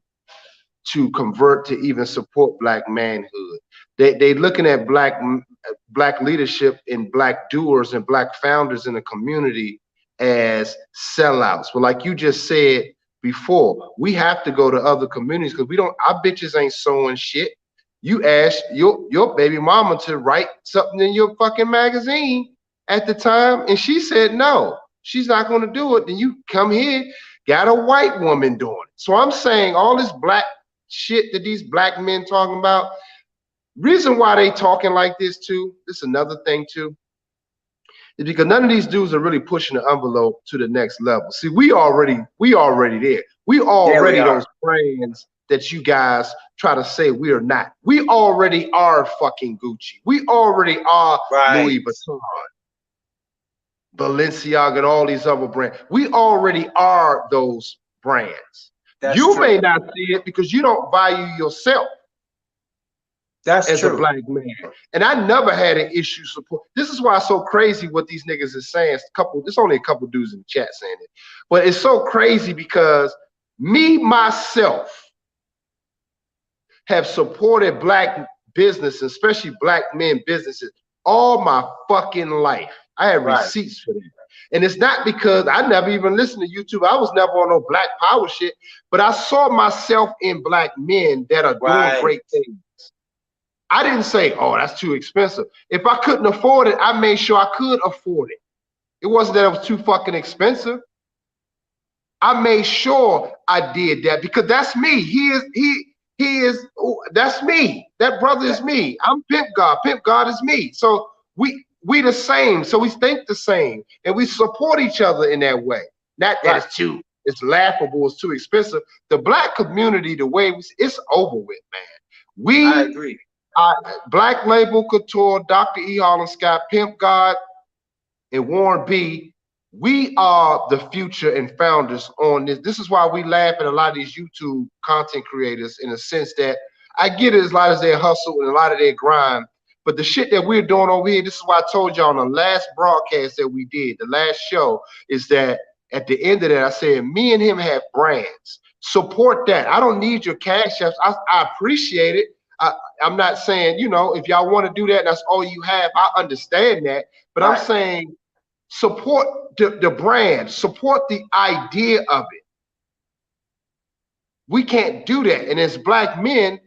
to convert to even support black manhood. They looking at black leadership and black doers and black founders in the community as sellouts. But like you just said before, we have to go to other communities because we don't. Our bitches ain't sewing shit. You asked your baby mama to write something in your fucking magazine at the time, and she said no. she's not going to do it. Then you come here, got a white woman doing it. So I'm saying all this black shit that these black men talking about, reason why they talking like this too, this is another thing too, is because none of these dudes are really pushing the envelope to the next level. See, we already there. We
Yeah, we
already
are.
those brands that you guys try to say we are not. We already are fucking Gucci. We already are
Right.
Louis Vuitton, Balenciaga, and all these other brands. We already are those brands.
That's
You
true.
may not see it because you don't value yourself
That's
as a
true.
black man. And I never had an issue support. This is why it's so crazy what these niggas is saying. There's only a couple dudes in the chat saying it. But it's so crazy because me, myself, have supported black business, especially black men businesses, all my fucking life. I have
Right.
receipts for that. And it's not because I never even listened to YouTube. I was never on no black power shit, but I saw myself in black men that are doing
Right.
great things. I didn't say, oh, that's too expensive. If I couldn't afford it, I made sure I could afford it. It wasn't that it was too fucking expensive. I made sure I did that because that's me. That's me. That brother is
That,
me. I'm Pimp God. Pimp God is me. So we the same. So we think the same and we support each other in that way. Not that
right.
it's laughable, it's too expensive. The black community, the way it's over with, man.
I
We
agree.
Black Label Couture, Dr. E. Harlan Scott, Pimp God, and Warren B. We are the future and founders on this. This is why we laugh at a lot of these YouTube content creators in a sense that I get it as a lot as their hustle and a lot of their grind. But the shit that we're doing over here, this is why I told you on the last broadcast that we did, the last show, is that at the end of that, I said, me and him have brands. Support that. I don't need your cash apps. I appreciate it. I'm not saying, if y'all want to do that, that's all you have. I understand that. But I'm
Right.
saying support the brand, support the idea of it. We can't do that. And as black men,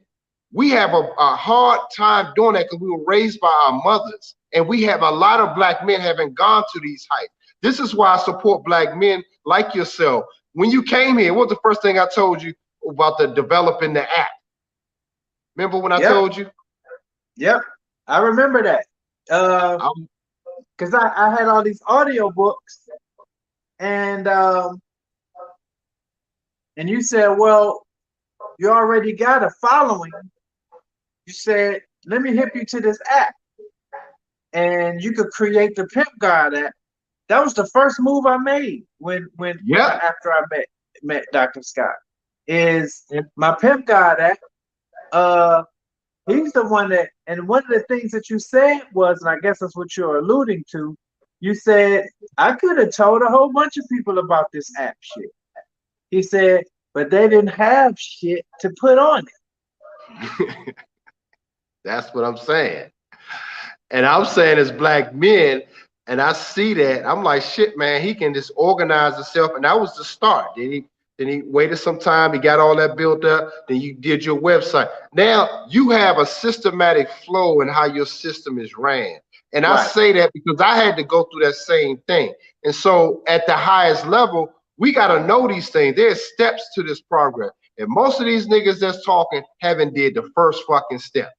we have a hard time doing that because we were raised by our mothers. And we have a lot of black men haven't gone to these heights. This is why I support black men like yourself. When you came here, what was the first thing I told you about the developing the app? Remember when I
Yep.
told you?
Yep. I remember that. Because I had all these audio books and you said, well, you already got a following. You said, let me hip you to this app. And you could create the Pimp God app. That was the first move I made after I met Dr. Scott. Is my Pimp God app. He's the one that, and one of the things that you said was, and I guess that's what you're alluding to, you said, I could have told a whole bunch of people about this app shit. He said, but they didn't have shit to put on
it. That's what I'm saying. And I'm saying as black men, and I see that, I'm like, shit, man, he can just organize himself. And that was the start. Then he waited some time, he got all that built up, then you did your website. Now you have a systematic flow in how your system is ran. And I say that because I had to go through that same thing. And so at the highest level, we got to know these things. There's steps to this progress. And most of these niggas that's talking haven't did the first fucking step,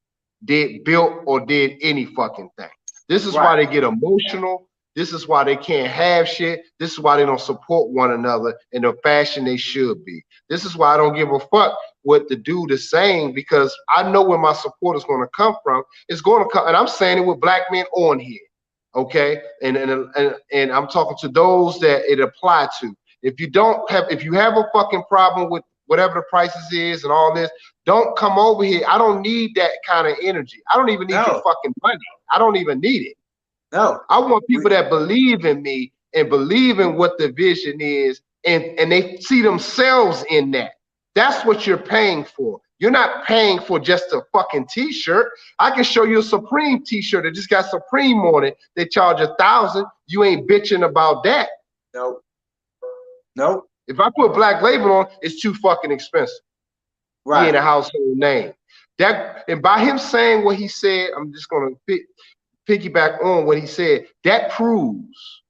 built or did any fucking thing. This is why they get emotional. This is why they can't have shit. This is why they don't support one another in the fashion they should be. This is why I don't give a fuck what the dude is saying, because I know where my support is going to come from. It's going to come, and I'm saying it with black men on here, okay? And I'm talking to those that it apply to. If you have a fucking problem with whatever the prices is and all this, don't come over here. I don't need that kind of energy. I don't even need your fucking money. I don't even need it.
No.
I want people that believe in me and believe in what the vision is, and they see themselves in that. That's what you're paying for. You're not paying for just a fucking t-shirt. I can show you a Supreme t-shirt that just got Supreme on it. They charge $1,000. You ain't bitching about that.
No. No.
If I put Black Label on, it's too fucking expensive. Right. He ain't a household name. And by him saying what he said, I'm just gonna piggyback on what he said. That proves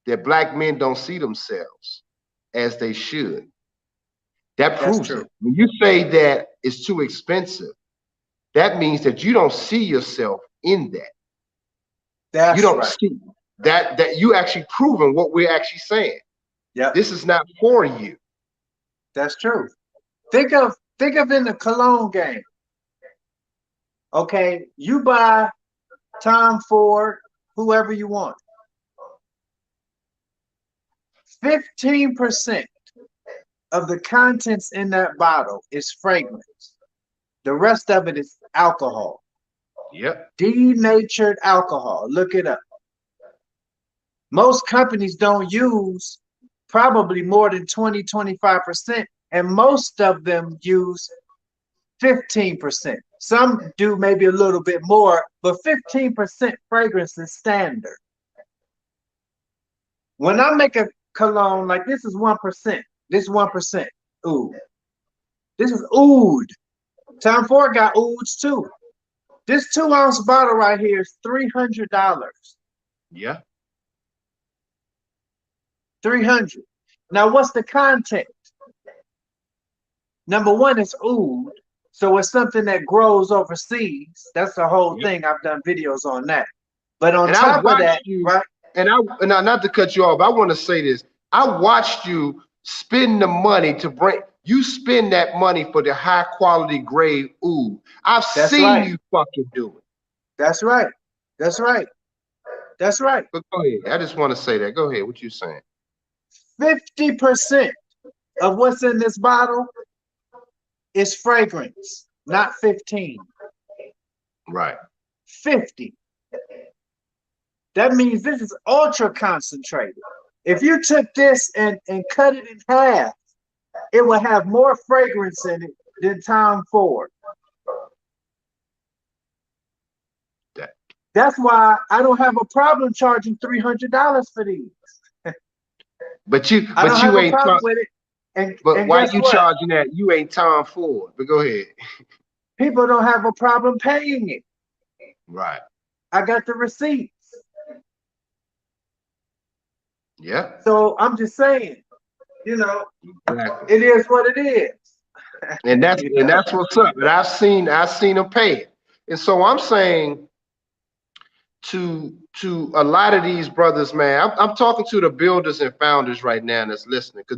that black men don't see themselves as they should. That
That's
proves
true.
it. When you say that it's too expensive, that means that you don't see yourself in that. You
That's
don't
right.
see that you actually proven what we're actually saying.
Yep.
This is not for you.
That's true. Think of in the cologne game. Okay, you buy Tom Ford, whoever you want. 15% of the contents in that bottle is fragrance. The rest of it is alcohol.
Yep.
Denatured alcohol. Look it up. Most companies don't use probably more than 20, 25%, and most of them use 15%. Some do maybe a little bit more, but 15% fragrance is standard. When I make a cologne, like this is 1%, this 1%, oud. This is oud. Tom Ford got ouds too. This 2-ounce bottle right here is $300.
Yeah.
300. Now, what's the content? Number one is oud, so it's something that grows overseas. That's the whole
Yep.
thing. I've done videos on that. But on
And I
top of
watched
that,
you,
right?
and not to cut you off, but I want to say this. I watched you spend the money to bring you spend that money for the high quality grade oud. I've
That's
seen
right.
you fucking do it.
That's right. That's right. That's right.
But go ahead. I just want to say that. Go ahead. What you saying?
50% of what's in this bottle is fragrance, not 15.
Right.
50. That means this is ultra concentrated. If you took this and cut it in half, it would have more fragrance in it than Tom Ford.
That.
That's why I don't have a problem charging $300 for these.
But you
I don't have a
ain't
problem with it.
but
And
why
guess
you
what?
charging that? You ain't Tom Ford. But go ahead.
People don't have a problem paying it.
Right.
I got the receipts.
Yeah.
So I'm just saying, you know,
Exactly.
it is what it is.
And that's
You
and
know?
that's what's up. And I've seen them pay it. And so I'm saying to a lot of these brothers, man, I'm talking to the builders and founders right now that's listening, because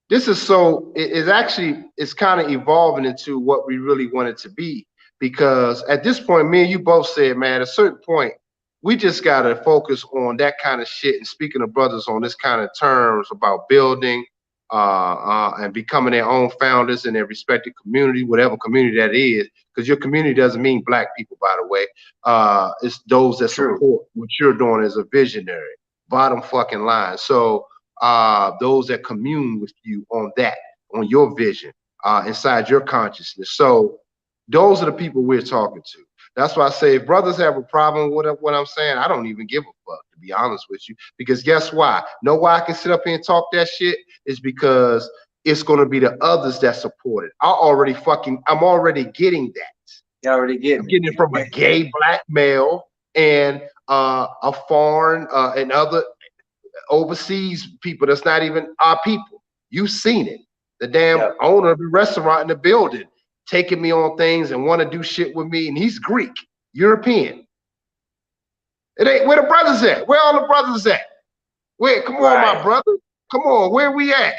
this is so it's actually it's kind of evolving into what we really want it to be. Because at this point, me and you both said, man, at a certain point, we just gotta focus on that kind of shit. And speaking of brothers on this kind of terms about building, and becoming their own founders in their respective community, whatever community that is, because your community doesn't mean black people, by the way. It's those that
True.
support what you're doing as a visionary. Bottom fucking line. So those that commune with you on that, on your vision, inside your consciousness. So those are the people we're talking to. That's why I say if brothers have a problem with what I'm saying, I don't even give a fuck, to be honest with you. Because guess why? Know why I can sit up here and talk that shit? Is because it's gonna be the others that support it. I'm already getting that.
You already
I'm
getting
getting it from a
it.
gay black male and a foreign and other overseas people that's not even our people. You've seen it. The damn
Yep.
owner of the restaurant in the building taking me on things and want to do shit with me, and he's Greek, European. It ain't where the brothers at. Where all the brothers at? Where? Come on, my
Right.
brother. Come on, where we at?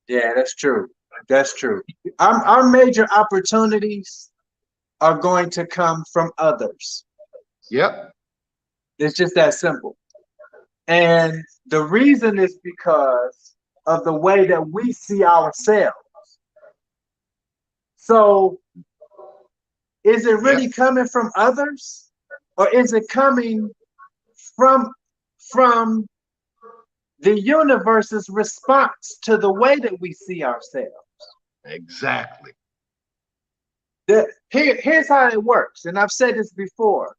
Yeah, that's true. That's true. Our major opportunities are going to come from others.
Yep.
It's just that simple. And the reason is because of the way that we see ourselves. So is it
Yep.
really coming from others? Or is it coming from from the universe's response to the way that we see ourselves?
Exactly.
Here's how it works, and I've said this before.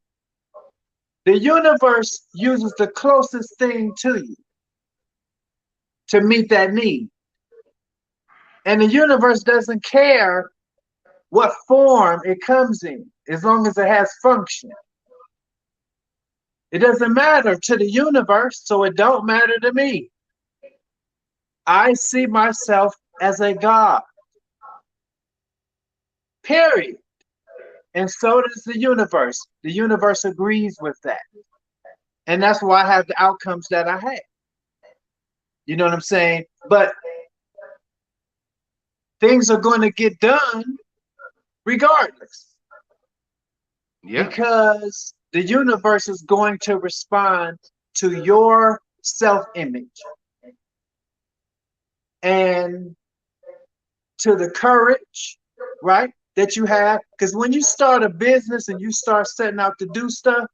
The universe uses the closest thing to you to meet that need. And the universe doesn't care what form it comes in, as long as it has function. It doesn't matter to the universe, so it don't matter to me. I see myself as a God. Period. And so does the universe. The universe agrees with that. And that's why I have the outcomes that I have. You know what I'm saying? But things are going to get done regardless
Yeah.
because the universe is going to respond to your self-image and to the courage, right, that you have. Because when you start a business and you start setting out to do stuff,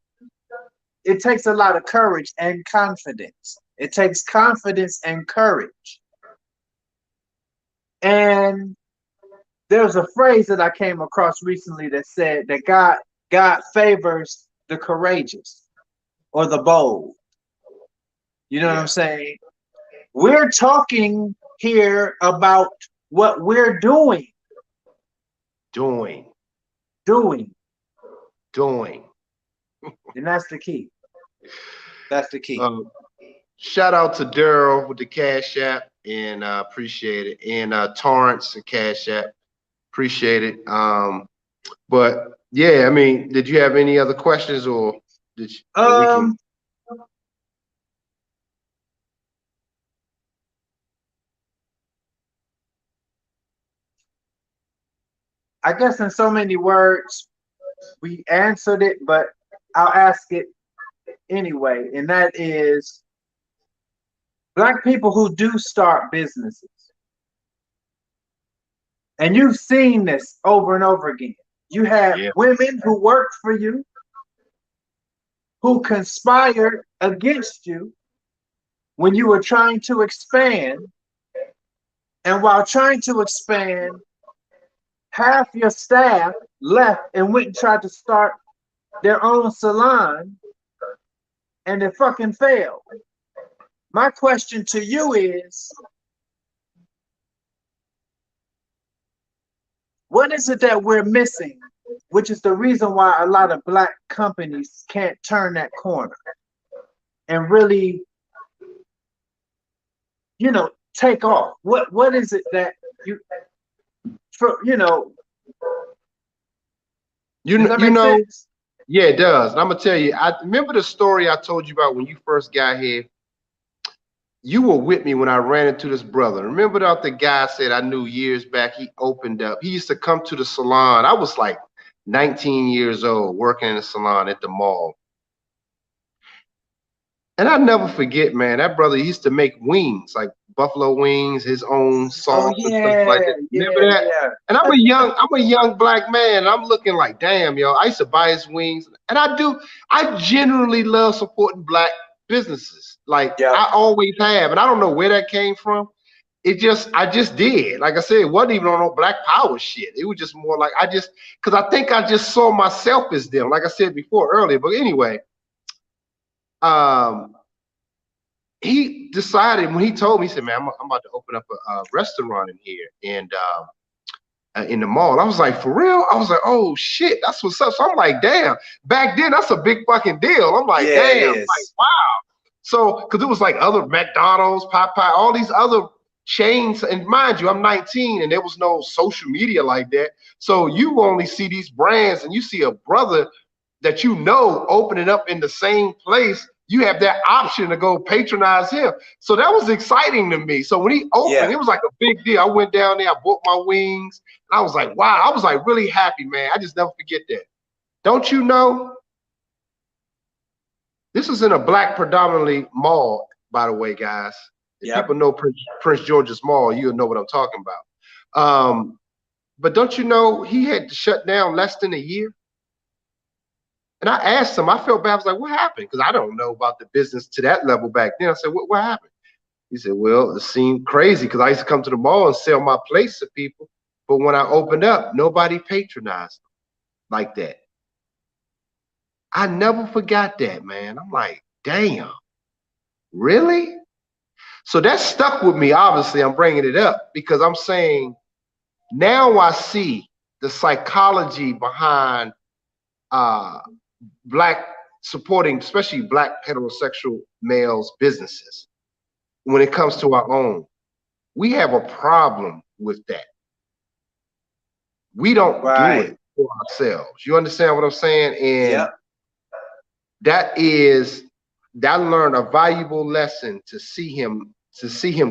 it takes a lot of courage and confidence. It takes confidence and courage. And there's a phrase that I came across recently that said that God favors the courageous or the bold. You know what I'm
Yeah.
saying? We're talking here about what we're doing,
Doing.
doing,
Doing.
and that's the key. That's the key.
Shout out to Daryl with the Cash App and appreciate it. And Torrance and Cash App. Appreciate it. But yeah, I mean, did you have any other questions or did you, or we can
Um, I guess in so many words, we answered it, but I'll ask it anyway, and that is Black people who do start businesses, and you've seen this over and over again. You have
yeah,
women who work for you, who conspired against you when you were trying to expand, and while trying to expand, half your staff left and went and tried to start their own salon, and it fucking failed. My question to you is, what is it that we're missing? Which is the reason why a lot of Black companies can't turn that corner and really, take off. What is it that you, for, does that
you
make
know,
sense?
yeah, it does. And I'm gonna tell you, I remember the story I told you about when you first got here. You were with me when I ran into this brother. Remember that the guy said I knew years back he opened up. He used to come to the salon. I was like 19 years old working in a salon at the mall. And I never forget, man, that brother used to make wings, like buffalo wings, his own
Oh
sauce and stuff
yeah,
like that. Remember
yeah,
that?
yeah.
And I'm a young Black man, and I'm looking like, damn, yo, I used to buy his wings. And I generally love supporting Black businesses. Like
Yep.
I always have. And I don't know where that came from. I just did. Like I said, it wasn't even on no Black Power shit. It was just more like because I think I just saw myself as them, like I said before earlier. But anyway, um, he decided when he told me, he said, "Man, I'm about to open up a restaurant in here and in the mall." I was like, "For real?" I was like, "Oh shit, that's what's up." So I'm like, "Damn!" Back then, that's a big fucking deal. I'm like,
Yeah, it
"Damn!" Like,
is.
wow. So, because it was like other McDonald's, Popeye, all these other chains, and mind you, I'm 19, and there was no social media like that. So you only see these brands, and you see a brother that opening up in the same place, you have that option to go patronize him. So that was exciting to me. So when he opened,
Yeah.
it was like a big deal. I went down there, I bought my wings. I was like, wow, I was like really happy, man. I just never forget that. Don't you know? This is in a Black predominantly mall, by the way, guys. If
Yep.
people know Prince George's Mall, you'll know what I'm talking about. But don't you know he had to shut down less than a year? And I asked him, I felt bad. I was like, what happened? Because I don't know about the business to that level back then. I said, what happened? He said, well, it seemed crazy because I used to come to the mall and sell my place to people. But when I opened up, nobody patronized like that. I never forgot that, man. I'm like, damn, really? So that stuck with me. Obviously, I'm bringing it up because I'm saying now I see the psychology behind uh, Black supporting, especially black heterosexual males' businesses when it comes to our own. We have a problem with that. We don't do
Right.
it for ourselves. You understand what I'm saying? And
Yep.
that is that I learned a valuable lesson to see him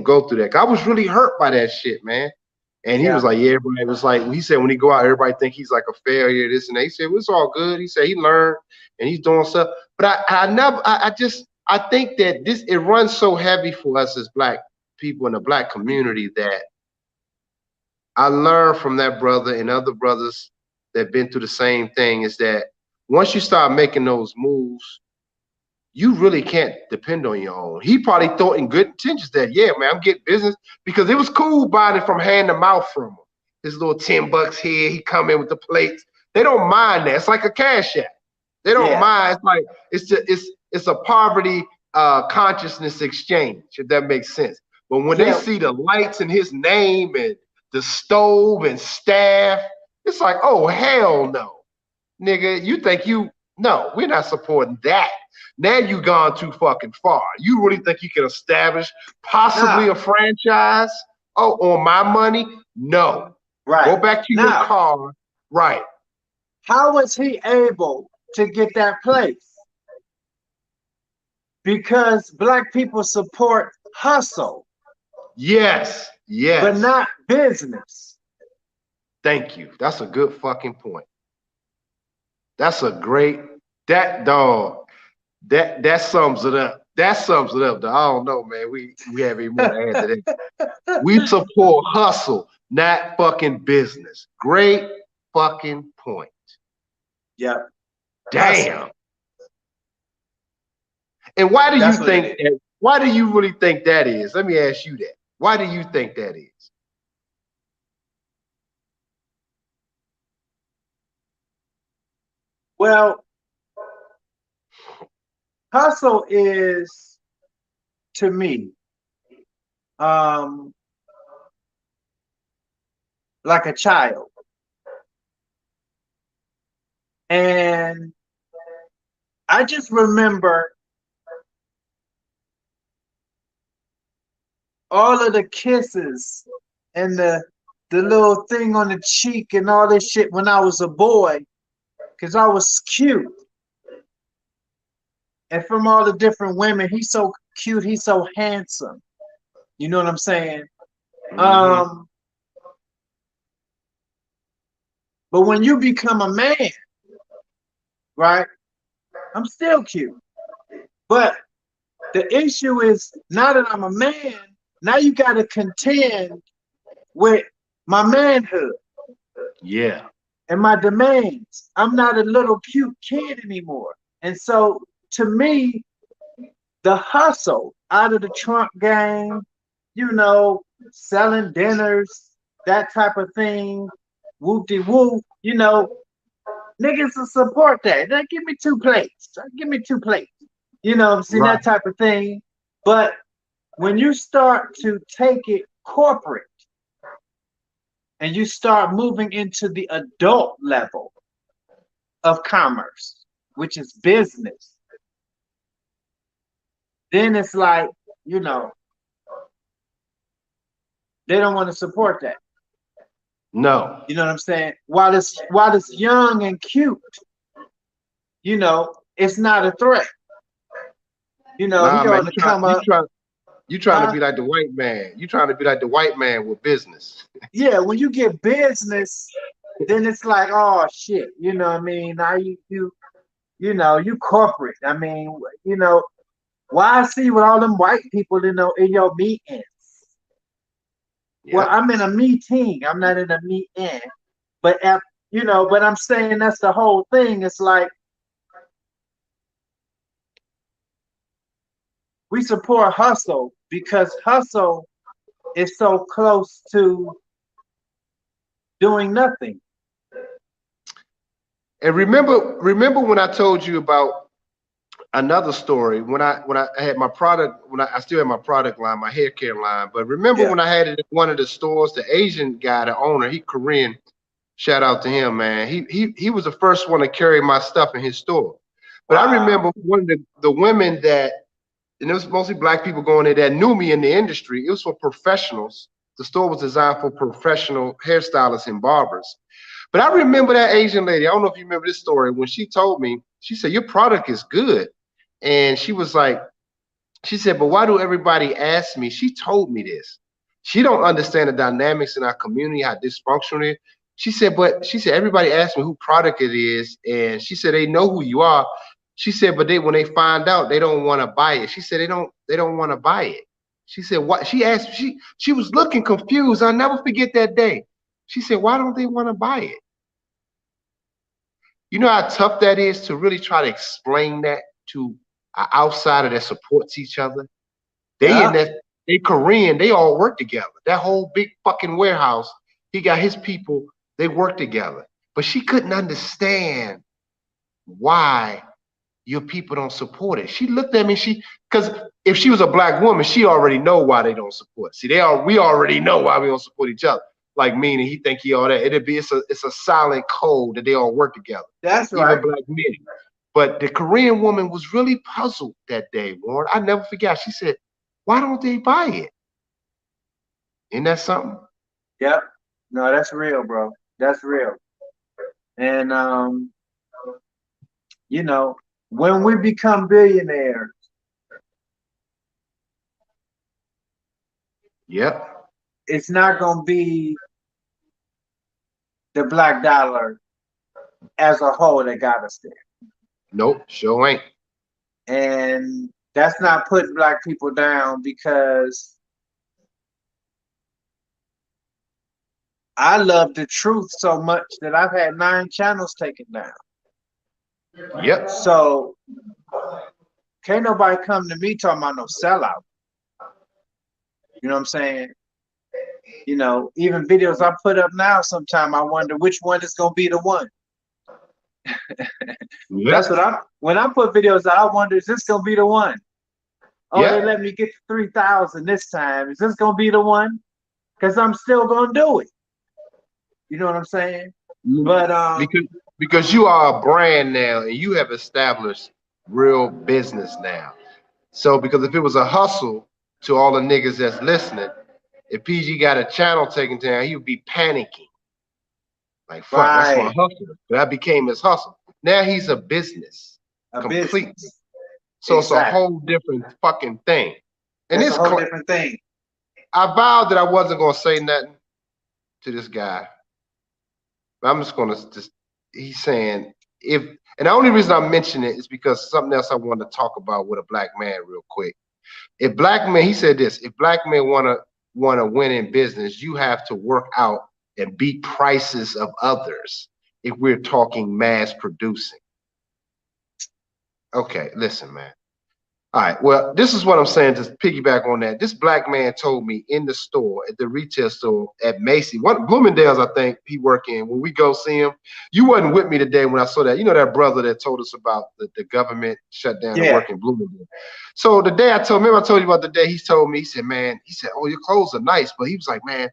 go through that. 'Cause I was really hurt by that shit, man. And he was
Yep.
like, yeah, everybody was like, he said when he go out, everybody think he's like a failure, this and that. He said, well, it's all good. He said he learned and he's doing stuff. But I think that it runs so heavy for us as black people in the black community that I learned from that brother and other brothers that been through the same thing is that once you start making those moves, you really can't depend on your own. He probably thought in good intentions that, yeah, man, I'm getting business because it was cool buying it from hand to mouth from him. His little $10 here, he come in with the plates. They don't mind that. It's like a cash app. They don't
Yeah.
mind. It's like it's a poverty consciousness exchange, if that makes sense. But when they
Yeah.
see the lights in his name and the stove and staff, it's like, oh hell no, nigga. You think no, we're not supporting that. Now you gone too fucking far. You really think you can establish possibly
Now,
a franchise? Oh, on my money? No. Go
right.
back to your
Now,
car. Right.
how was he able to get that place? Because black people support hustle,
Yes.
but
Yes.
not business.
Thank you. That's a good fucking point. That's a great that dog. That sums it up. That sums it up. Dog. I don't know, man. We have any more to add to that. We support hustle, not fucking business. Great fucking point.
Yep. Hustle.
Damn. And why do you
That's what it
think
is.
that? Why do you really think that is? Let me ask you that. Why do you think that is?
Well, hustle is to me um like a child. And I just remember all of the kisses and the little thing on the cheek and all this shit when I was a boy, because I was cute. And from all the different women, he's so cute, he's so handsome. You know what I'm saying?
Mm-hmm.
Um, but when you become a man, right? I'm still cute. But the issue is now that I'm a man, now you got to contend with my manhood
Yeah.
and my demands. I'm not a little cute kid anymore. And so to me, the hustle out of the trunk game, you know, selling dinners, that type of thing, whoop de whoop, you know, niggas will support that. Now, give me two plates. Give me two plates. You know, see
Right.
that type of thing. But when you start to take it corporate and you start moving into the adult level of commerce, which is business, then it's like, you know, they don't want to support that.
No.
You know what I'm saying? While it's young and cute, you know, it's not a threat. You know,
Nah,
he
man.
ought to come up,
You trying to
huh?
be like the white man. You trying to be like the white man with business.
Yeah, when you get business, then it's like, oh shit, you know what I mean? Now you know, you corporate. I mean, you know, why I see with all them white people in your meetings? Well,
Yep.
I'm in a meeting. I'm not in a meeting. But you know, but I'm saying that's the whole thing. It's like we support hustle because hustle is so close to doing nothing.
And remember when I told you about another story when I had my product I still had my product line, my hair care line. But remember
Yeah.
when I had it in one of the stores, the Asian guy, the owner, he Korean. Shout out to him, man. He was the first one to carry my stuff in his store. But I
Wow.
remember one of the women that, and it was mostly black people going there that knew me in the industry. It was for professionals. The store was designed for professional hairstylists and barbers. But I remember that Asian lady. I don't know if you remember this story. When she told me, she said, "Your product is good." And she was like, she said, "But why do everybody ask me?" She told me this. She don't understand the dynamics in our community, how dysfunctional it is. She said, but she said, everybody asks me who product it is. And she said, they know who you are. She said, but they when they find out, they don't want to buy it. She said, they don't want to buy it. She said, what? She asked, she was looking confused. I'll never forget that day. She said, why don't they want to buy it? You know how tough that is to really try to explain that to an outsider that supports each other. They in
Yeah.
that they Korean, they all work together. That whole big fucking warehouse, he got his people, they work together. But she couldn't understand why your people don't support it. She looked at me, because if she was a black woman, she already know why they don't support. See, we already know why we don't support each other. Like meaning he think he all that. It's a silent code that they all work together,
That's
even
right.
black men. But the Korean woman was really puzzled that day, Warren. I never forget. She said, why don't they buy it? Isn't that something?
Yep. No, that's real, bro. That's real. And you know, when we become billionaires,
Yep.
it's not gonna be the black dollar as a whole that got us there.
Nope, sure ain't.
And that's not putting black people down because I love the truth so much that I've had 9 channels taken down.
Yep.
So can't nobody come to me talking about no sellout. You know what I'm saying? You know, even videos I put up now, sometime I wonder which one is gonna be the one. That's what
Yep.
I'm when I put videos out, I wonder, is this gonna be the one? Oh, they let
Yep.
me get to 3,000 this time. Is this gonna be the one? Because I'm still gonna do it. You know what I'm saying? But
Because you are a brand now and you have established real business now. So because if it was a hustle to all the niggas that's listening, if PG got a channel taken down, he would be panicking. Like, fuck, that's my
right,
hustle. That became his hustle. Now he's a business
a
completely.
business.
So it's a
Exactly.
whole different fucking thing. And
That's
it's
a whole different thing.
I vowed that I wasn't gonna say nothing to this guy. But I'm just gonna just he's saying if and the only reason I mention it is because something else I wanted to talk about with a black man real quick. If black men, he said this, if black men wanna win in business, you have to work out and beat prices of others if we're talking mass producing. Okay, listen, man. All right. Well, this is what I'm saying to piggyback on that. This black man told me in the store, at the retail store at Macy, what Bloomingdale's, I think he work in. When we go see him, you wasn't with me today when I saw that. You know that brother that told us about the government shut down the
Yeah.
work in Bloomingdale. So the day remember I told you about the day he told me, he said, man, he said, oh, your clothes are nice, but he was like, man,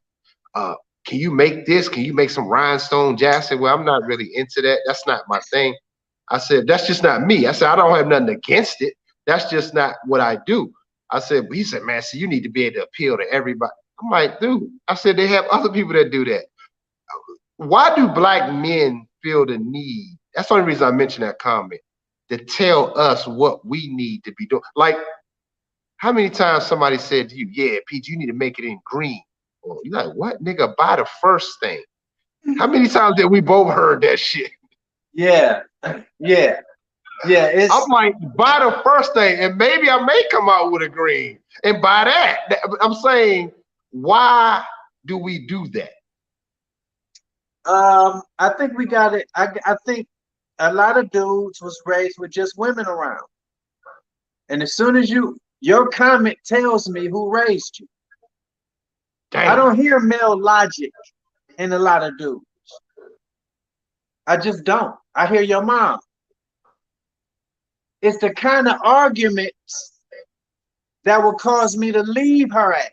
uh, can you make this? Can you make some rhinestone jazz? I said, well, I'm not really into that. That's not my thing. I said, that's just not me. I said, I don't have nothing against it. That's just not what I do. I said, but he said, man, so you need to be able to appeal to everybody. I'm like, dude, I said, they have other people that do that. Why do black men feel the need? That's the only reason I mentioned that comment to tell us what we need to be doing. Like, how many times somebody said to you, yeah, Pete, you need to make it in green? Or you're like, what, nigga, buy the first thing. How many times did we both heard that shit?
Yeah. Yeah. Yeah.
I'm
It's
like, buy the first thing, and maybe I may come out with a green and buy that. I'm saying, why do we do that?
I think we got it. I think a lot of dudes was raised with just women around. And as soon as your comment tells me who raised you. I
Damn.
don't hear male logic in a lot of dudes. I just don't. I hear your mom. It's the kind of arguments that will cause me to leave her ass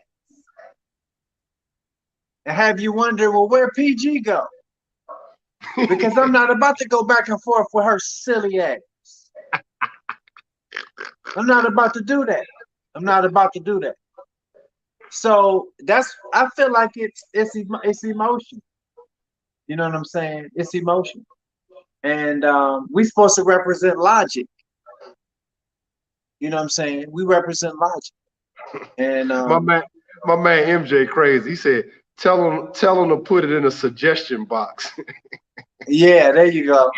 and have you wonder, well, where PG go? Because I'm not about to go back and forth with her silly ass. I'm not about to do that. I'm not about to do that. So that's I feel like it's emotion. You know what I'm saying? It's emotion, and we supposed to represent logic. You know what I'm saying? We represent logic, and
My man, my man MJ crazy. He said, tell him to put it in a suggestion box.
yeah, there you go.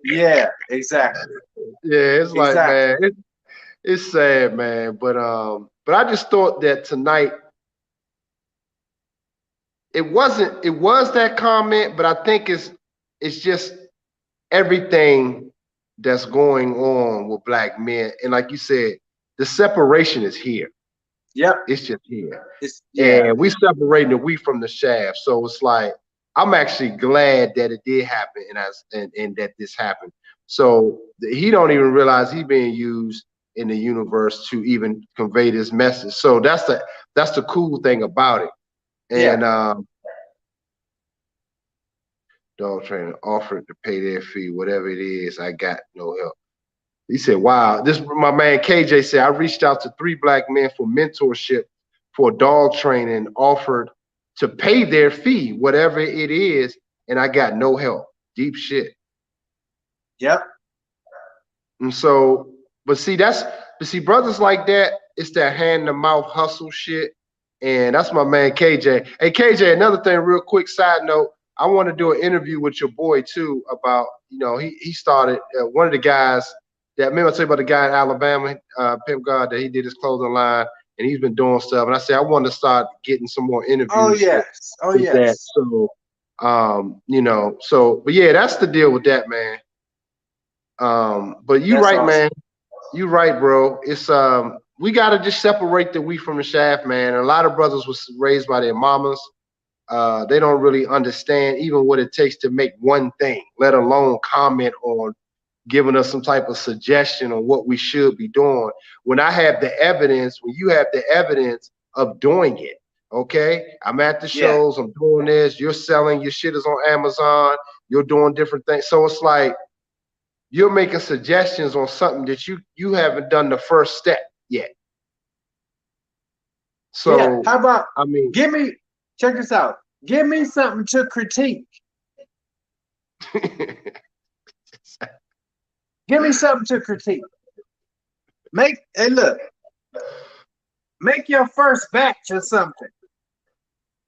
Yeah, exactly,
Yeah, it's like,
exactly.
man, it's sad, man. But I just thought that tonight it was that comment, but I think it's just everything that's going on with black men. And like you said, the separation is here.
Yep.
It's just here.
It's yeah,
And we separating the wheat from the shaft. So it's like I'm actually glad that it did happen and that this happened. So he don't even realize he being used in the universe to even convey this message. So that's the cool thing about it.
yeah.
And dog trainer offered to pay their fee, whatever it is. I got no help. He said, "Wow, this my man KJ said I reached out to 3 black men for mentorship for dog training, offered to pay their fee, whatever it is, and I got no help. Deep shit."
Yep.
And so, but see, brothers like that, it's that hand to mouth hustle shit. And that's my man KJ. Hey KJ, another thing, real quick side note. I want to do an interview with your boy too about, he started one of the guys that, remember I tell you about the guy in Alabama, Pimp God, that he did his clothing line and he's been doing stuff. And I said I want to start getting some more
Oh
interviews
yes. Oh
with that.
yes.
So but yeah, that's the deal with that, man. But you
That's
right,
awesome.
man. You right, bro. It's we gotta just separate the wheat from the shaft, man. And a lot of brothers was raised by their mamas. They don't really understand even what it takes to make one thing, let alone comment on giving us some type of suggestion on what we should be doing. When I have the evidence, when you have the evidence of doing it, okay? I'm at the
Yeah.
shows, I'm doing this, you're selling, your shit is on Amazon, you're doing different things. So it's like you're making suggestions on something that you haven't done the first step yet.
Yeah.
So
How about
I mean,
give me check this out. Give me something to critique. Give me something to critique. Hey look, make your first batch or something.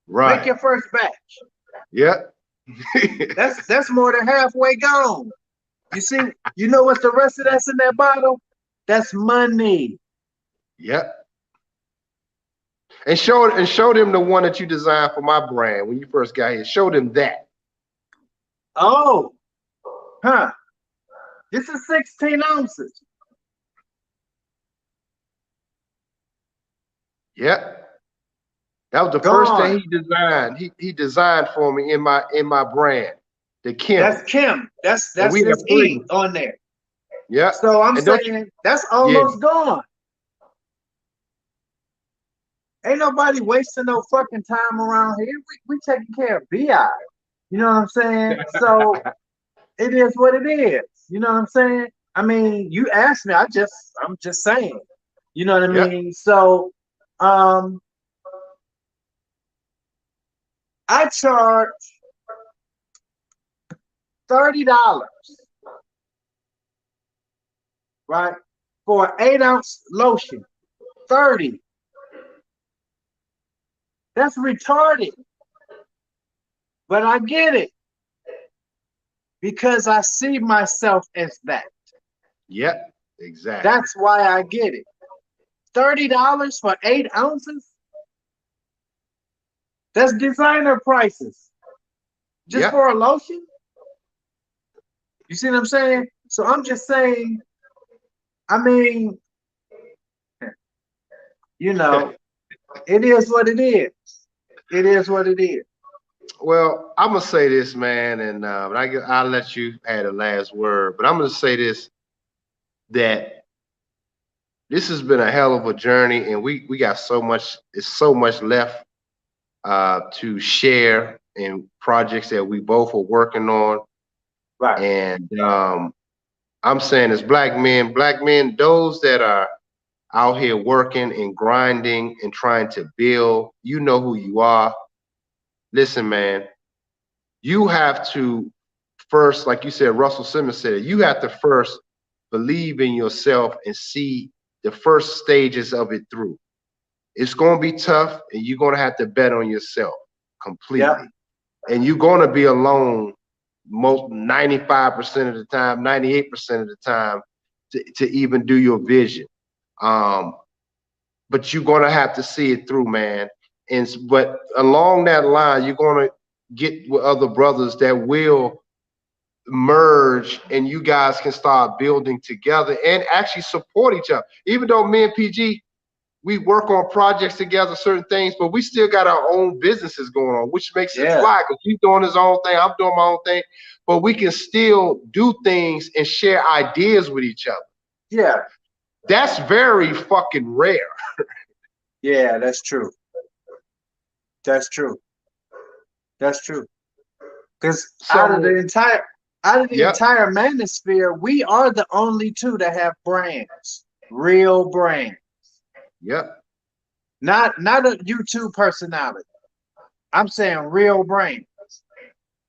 Make
right.
your first batch.
Yep.
That's more than halfway gone. You see, you know what's the rest of that's in that bottle? That's money.
Yep. And show them the one that you designed for my brand when you first got here. Show them that.
Oh, huh. This is 16 ounces.
Yep. That was the first thing
Gone.
he designed. He designed for me in my brand, the Kim.
That's Kim.
And
That's
we have
his
three.
E on there.
Yep.
So I'm
And don't you
saying that's
yeah,
almost gone. Ain't nobody wasting no fucking time around here. We taking care of BI. You know what I'm saying? So it is what it is. You know what I'm saying? I mean, you asked me, I'm just saying. You know what I
yep,
mean? So um I charge $30, right? For an 8-ounce lotion. 30. That's retarded. But I get it because I see myself as that.
yep, exactly.
That's why I get it. $30 for 8 ounces? That's designer prices. Just
Yep.
for a lotion? You see what I'm saying? So I'm just saying, I mean, you know, it is what it is. It is what it is.
Well, I'm gonna say this, man, and I'll let you add a last word, but I'm gonna say this that this has been a hell of a journey, and we got so much. It's so much left to share in projects that we both are working on,
Right.
and I'm saying as black men, those that are out here working and grinding and trying to build. You know who you are. Listen, man, you have to first, like you said, Russell Simmons said it, you have to first believe in yourself and see the first stages of it through. It's going to be tough, and you're going to have to bet on yourself
Yep.
completely. And you're going to be alone most 95% of the time, 98% of the time to even do your vision. Um, but you're going to have to see it through, man. And but along that line, you're going to get with other brothers that will merge, and you guys can start building together and actually support each other. Even though me and PG, we work on projects together, certain things, but we still got our own businesses going on, which makes it
Yeah.
fly because he's doing his own thing, I'm doing my own thing, but we can still do things and share ideas with each other.
Yeah.
That's very fucking rare.
Yeah, that's true. That's true. That's true. Because out of
So,
the
yep,
entire manosphere, we are the only two that have brands, real brands.
yep,
Not a YouTube personality. I'm saying real brands.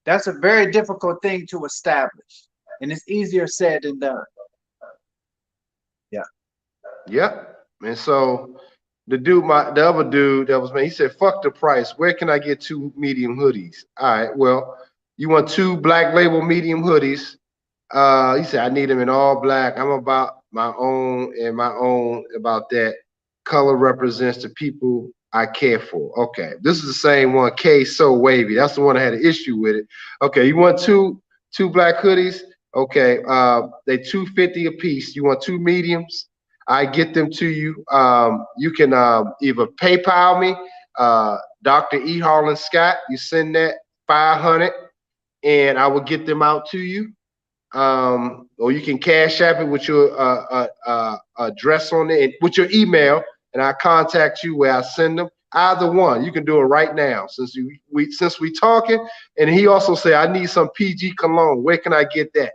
That's a very difficult thing to establish, and it's easier said than done. Yeah.
yep. And so the other dude that was me, he said, "Fuck the price. Where can I get two medium hoodies?" All right, well, you want two black label medium hoodies. He said, "I need them in all black. I'm about my own and my own about that. Color represents the people I care for." Okay, this is the same one. K So Wavy. That's the one that had an issue with it. Okay, you want two black hoodies? Okay, they 250 a piece. You want two mediums? I get them to you. You can either PayPal me, Dr. E. Harlan Scott. You send that 500, and I will get them out to you. Or you can cash app it with your address on it, and with your email, and I contact you where I send them. Either one, you can do it right now. Since we talking, and he also said I need some PG cologne. Where can I get that?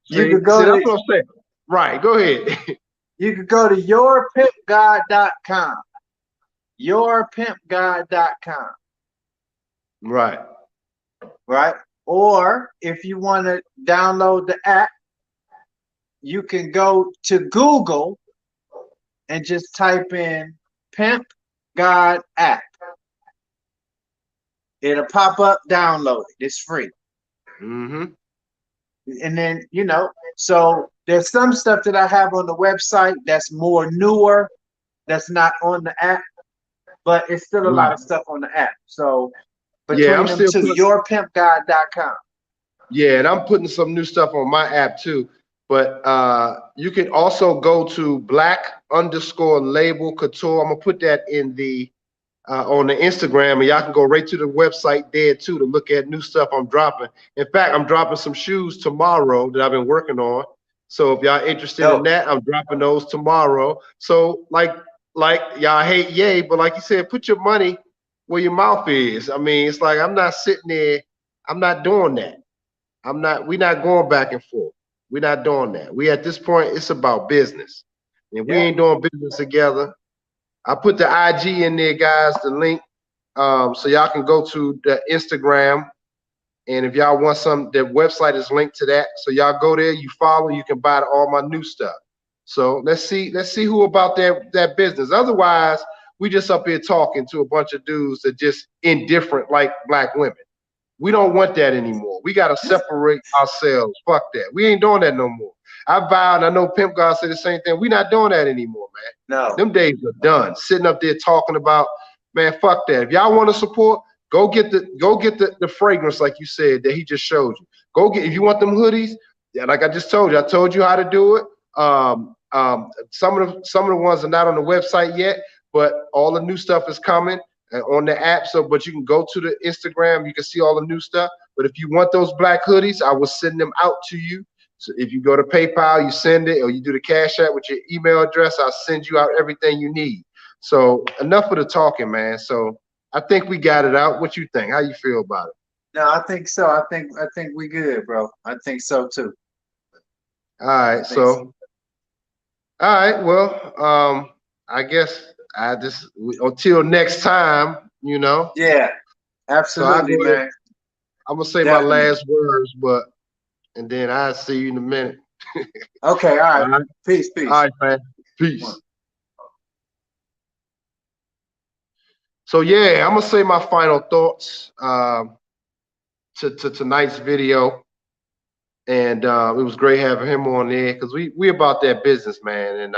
You
See,
could go
that's
to
what I'm saying. Right, go ahead.
you could go to yourpimpguide.com. Yourpimpguide.com.
Right.
Right? Or if you want to download the app, you can go to Google and just type in Pimp God app. It'll pop up, download it. It's free.
Mm-hmm.
And then, so there's some stuff that I have on the website that's more newer, that's not on the app, but it's still a lot
Right.
of stuff on the app. So
Yeah,
between
I'm
them
still
two,
putting.
yourpimpguide.com.
Yeah, and I'm putting some new stuff on my app too. But you can also go to black_label couture. I'm gonna put that in the on the Instagram, and y'all can go right to the website there too to look at new stuff I'm dropping. In fact, I'm dropping some shoes tomorrow that I've been working on. So if y'all interested in
Dope.
that, I'm dropping those tomorrow. So like y'all hate yay, but like you said, put your money where your mouth is. I mean, it's like I'm not sitting there. I'm not doing that. We're not going back and forth. We're not doing that. We at this point, it's about business. If we
Yeah.
ain't doing business together, I put the IG in there, guys, the link. So y'all can go to the Instagram. And if y'all want some, the website is linked to that. So y'all go there, you follow, you can buy all my new stuff. So let's see who about that business. Otherwise, we just up here talking to a bunch of dudes that just indifferent like black women. We don't want that anymore. We got to separate ourselves. Fuck that. We ain't doing that no more. I vowed, I know Pimp God said the same thing. We not doing that anymore, man.
No.
Them days are done. Sitting up there talking about, man, fuck that. If y'all want to support, go get the fragrance like you said that he just showed you. Go get if you want them hoodies. Yeah, like I just told you, I told you how to do it. Some of the ones are not on the website yet, but all the new stuff is coming on the app. So, but you can go to the Instagram, you can see all the new stuff. But if you want those black hoodies, I will send them out to you. So if you go to PayPal, you send it, or you do the Cash App with your email address, I'll send you out everything you need. So enough of the talking, man. So I think we got it out. What you think? How you feel about it?
No, I think so. I think we good, bro. I think so too.
All
I
right.
think so.
So All right. Well, I guess I just until next time, you know.
Yeah,
So I
absolutely,
go ahead.
man.
I'm gonna say my
Definitely.
last words, but and then I'll see you in a minute.
Okay, all
All
right.
right.
Peace,
All
peace.
right, man. Peace. So yeah, I'm gonna say my final thoughts to tonight's video, and it was great having him on there because we about that business, man. And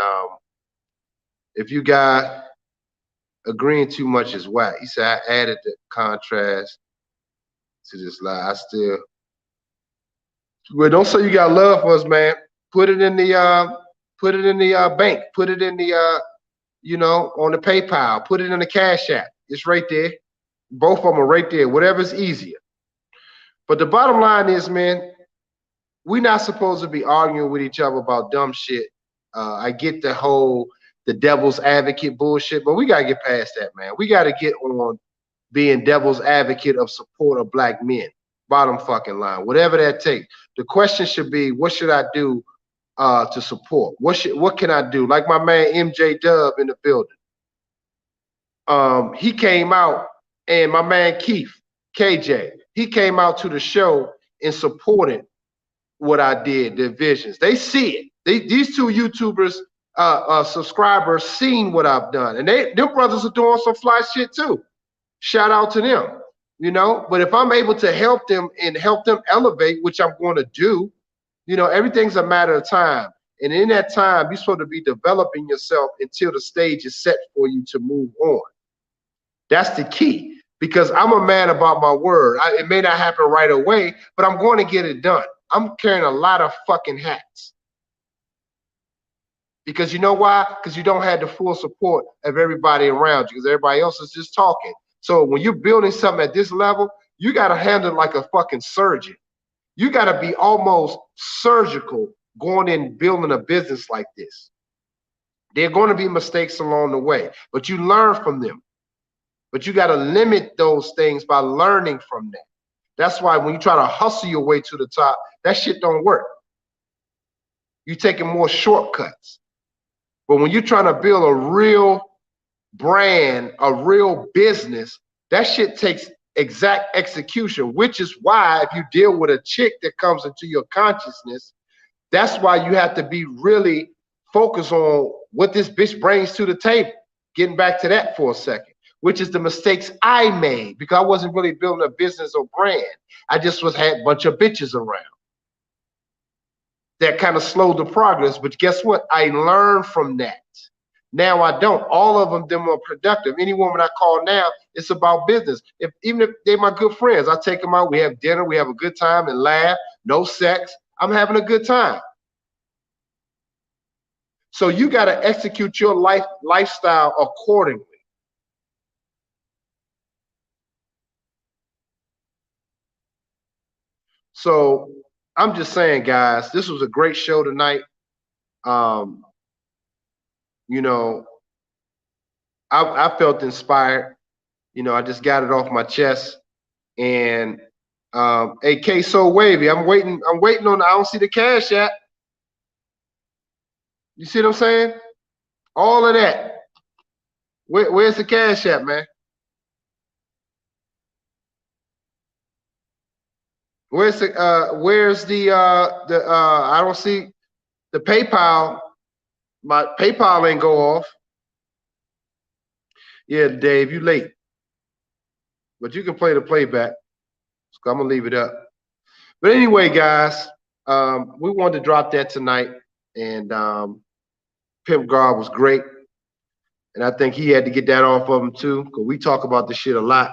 if you got agreeing too much is whack. He said I added the contrast to this lie. I still, well, don't say you got love for us, man. Put it in the bank. Put it in the on the PayPal. Put it in the Cash App. It's right there. Both of them are right there. Whatever's easier. But the bottom line is, man, we're not supposed to be arguing with each other about dumb shit. I get the devil's advocate bullshit, but we gotta get past that, man. We gotta get on being devil's advocate of support of black men. Bottom fucking line, whatever that takes. The question should be, what should I do to support? What can I do? Like my man MJ Dub in the building. He came out, and my man Keith KJ, he came out to the show and supported what I did, their visions. They see it. These two YouTubers, subscribers, seen what I've done, and them brothers are doing some fly shit too. Shout out to them, But if I'm able to help them and help them elevate, which I'm going to do, everything's a matter of time. And in that time, you're supposed to be developing yourself until the stage is set for you to move on. That's the key because I'm a man about my word. It may not happen right away, but I'm going to get it done. I'm carrying a lot of fucking hats. Because you know why? Because you don't have the full support of everybody around you because everybody else is just talking. So when you're building something at this level, you got to handle it like a fucking surgeon. You got to be almost surgical going in building a business like this. There are going to be mistakes along the way, but you learn from them. But you got to limit those things by learning from that. That's why when you try to hustle your way to the top, that shit don't work. You're taking more shortcuts. But when you're trying to build a real brand, a real business, that shit takes exact execution, which is why if you deal with a chick that comes into your consciousness, that's why you have to be really focused on what this bitch brings to the table. Getting back to that for a second, which is the mistakes I made because I wasn't really building a business or brand. I just had a bunch of bitches around. That kind of slowed the progress, but guess what? I learned from that. Now I don't. All of them are productive. Any woman I call now, it's about business. Even if they're my good friends, I take them out. We have dinner. We have a good time and laugh. No sex. I'm having a good time. So you got to execute your lifestyle accordingly. So I'm just saying, guys, this was a great show tonight. Um, you know, I felt inspired. I just got it off my chest. And AK So Wavy, I'm waiting on. I don't see the cash yet. You see what I'm saying? All of that. Where's the cash at, man? Where's the I don't see the PayPal. My PayPal ain't go off. Yeah, Dave, you late. But you can play the playback. So I'm gonna leave it up. But anyway, guys, we wanted to drop that tonight, and Pimp Guard was great, and I think he had to get that off of him too, because we talk about this shit a lot.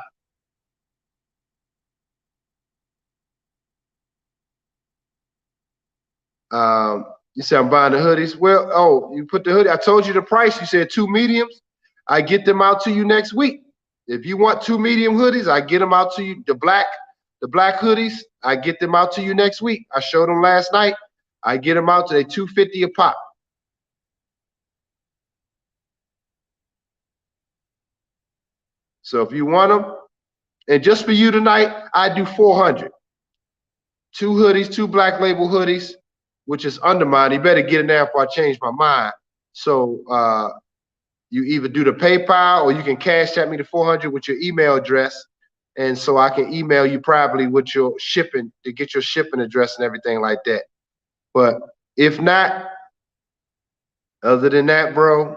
You said I'm buying the hoodies. Well, oh, you put the hoodie. I told you the price. You said 2 mediums. I get them out to you next week. If you want 2 medium hoodies, I get them out to you. The black hoodies, I get them out to you next week. I showed them last night. I get them out to $250 a pop. So if you want them, and just for you tonight, I do 400. 2 hoodies, 2 black label hoodies, which is under mine. You better get it now before I change my mind. So you either do the PayPal or you can cash at me the 400 with your email address. And so I can email you privately with your shipping to get your shipping address and everything like that. But if not, other than that, bro,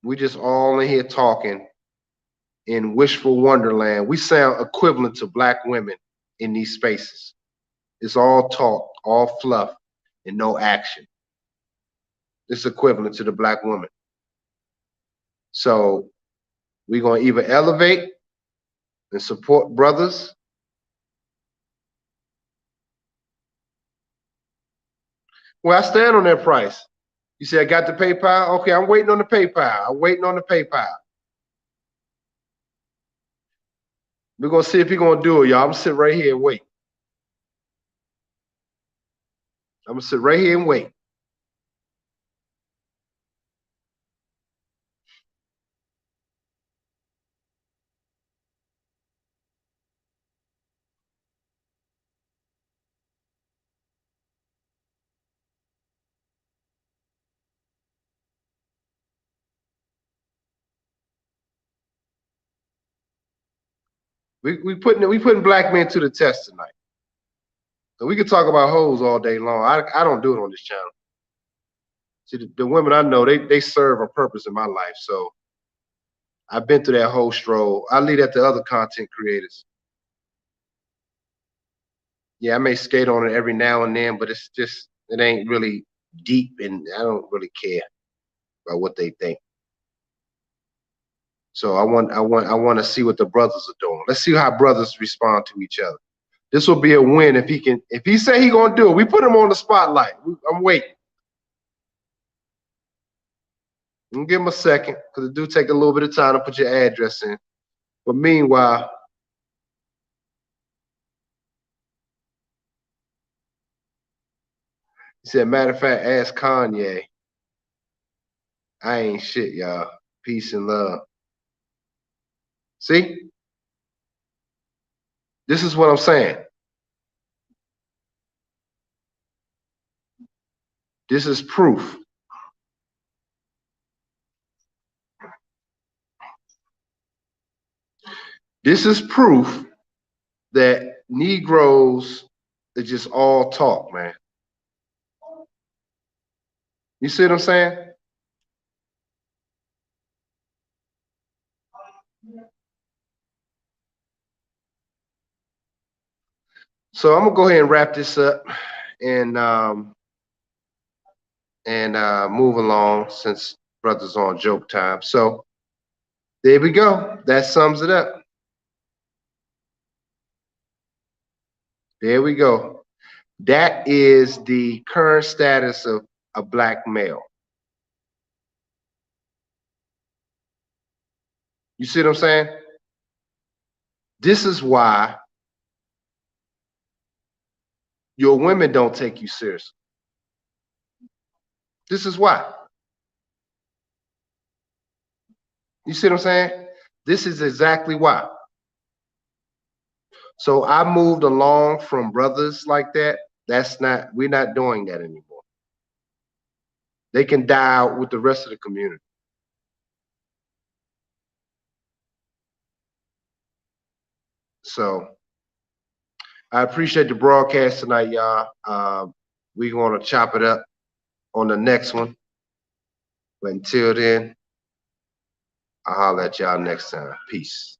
we just all in here talking in wishful wonderland. We sound equivalent to black women in these spaces. It's all talk, all fluff, and no action. It's equivalent to the black woman. So we're gonna either elevate and support brothers. Well, I stand on that price. You say I got the PayPal? Okay, I'm waiting on the PayPal. I'm waiting on the PayPal. We're gonna see if he's gonna do it, y'all. I'm gonna sit right here and wait. I'm gonna sit right here and wait. We putting black men to the test tonight. So we can talk about hoes all day long. I don't do it on this channel. See, the women I know, they serve a purpose in my life. So I've been through that whole stroll. I leave that to other content creators. Yeah, I may skate on it every now and then, but it ain't really deep, and I don't really care about what they think. So I want to see what the brothers are doing. Let's see how brothers respond to each other. This will be a win if he say he gonna do it. We put him on the spotlight. I'm waiting. I'm gonna give him a second because it do take a little bit of time to put your address in. But meanwhile, he said, matter of fact, ask Kanye. I ain't shit, y'all. Peace and love. See? This is what I'm saying. This is proof. This is proof that Negroes are just all talk, man. You see what I'm saying? So I'm gonna go ahead and wrap this up and move along since brothers on joke time. So there we go. That sums it up. There we go. That is the current status of a black male. You see what I'm saying? This is why your women don't take you seriously. This is why. You see what I'm saying? This is exactly why. So I moved along from brothers like that. We're not doing that anymore. They can die out with the rest of the community. So I appreciate the broadcast tonight, y'all. We're going to chop it up on the next one. But until then, I'll holler at y'all next time. Peace.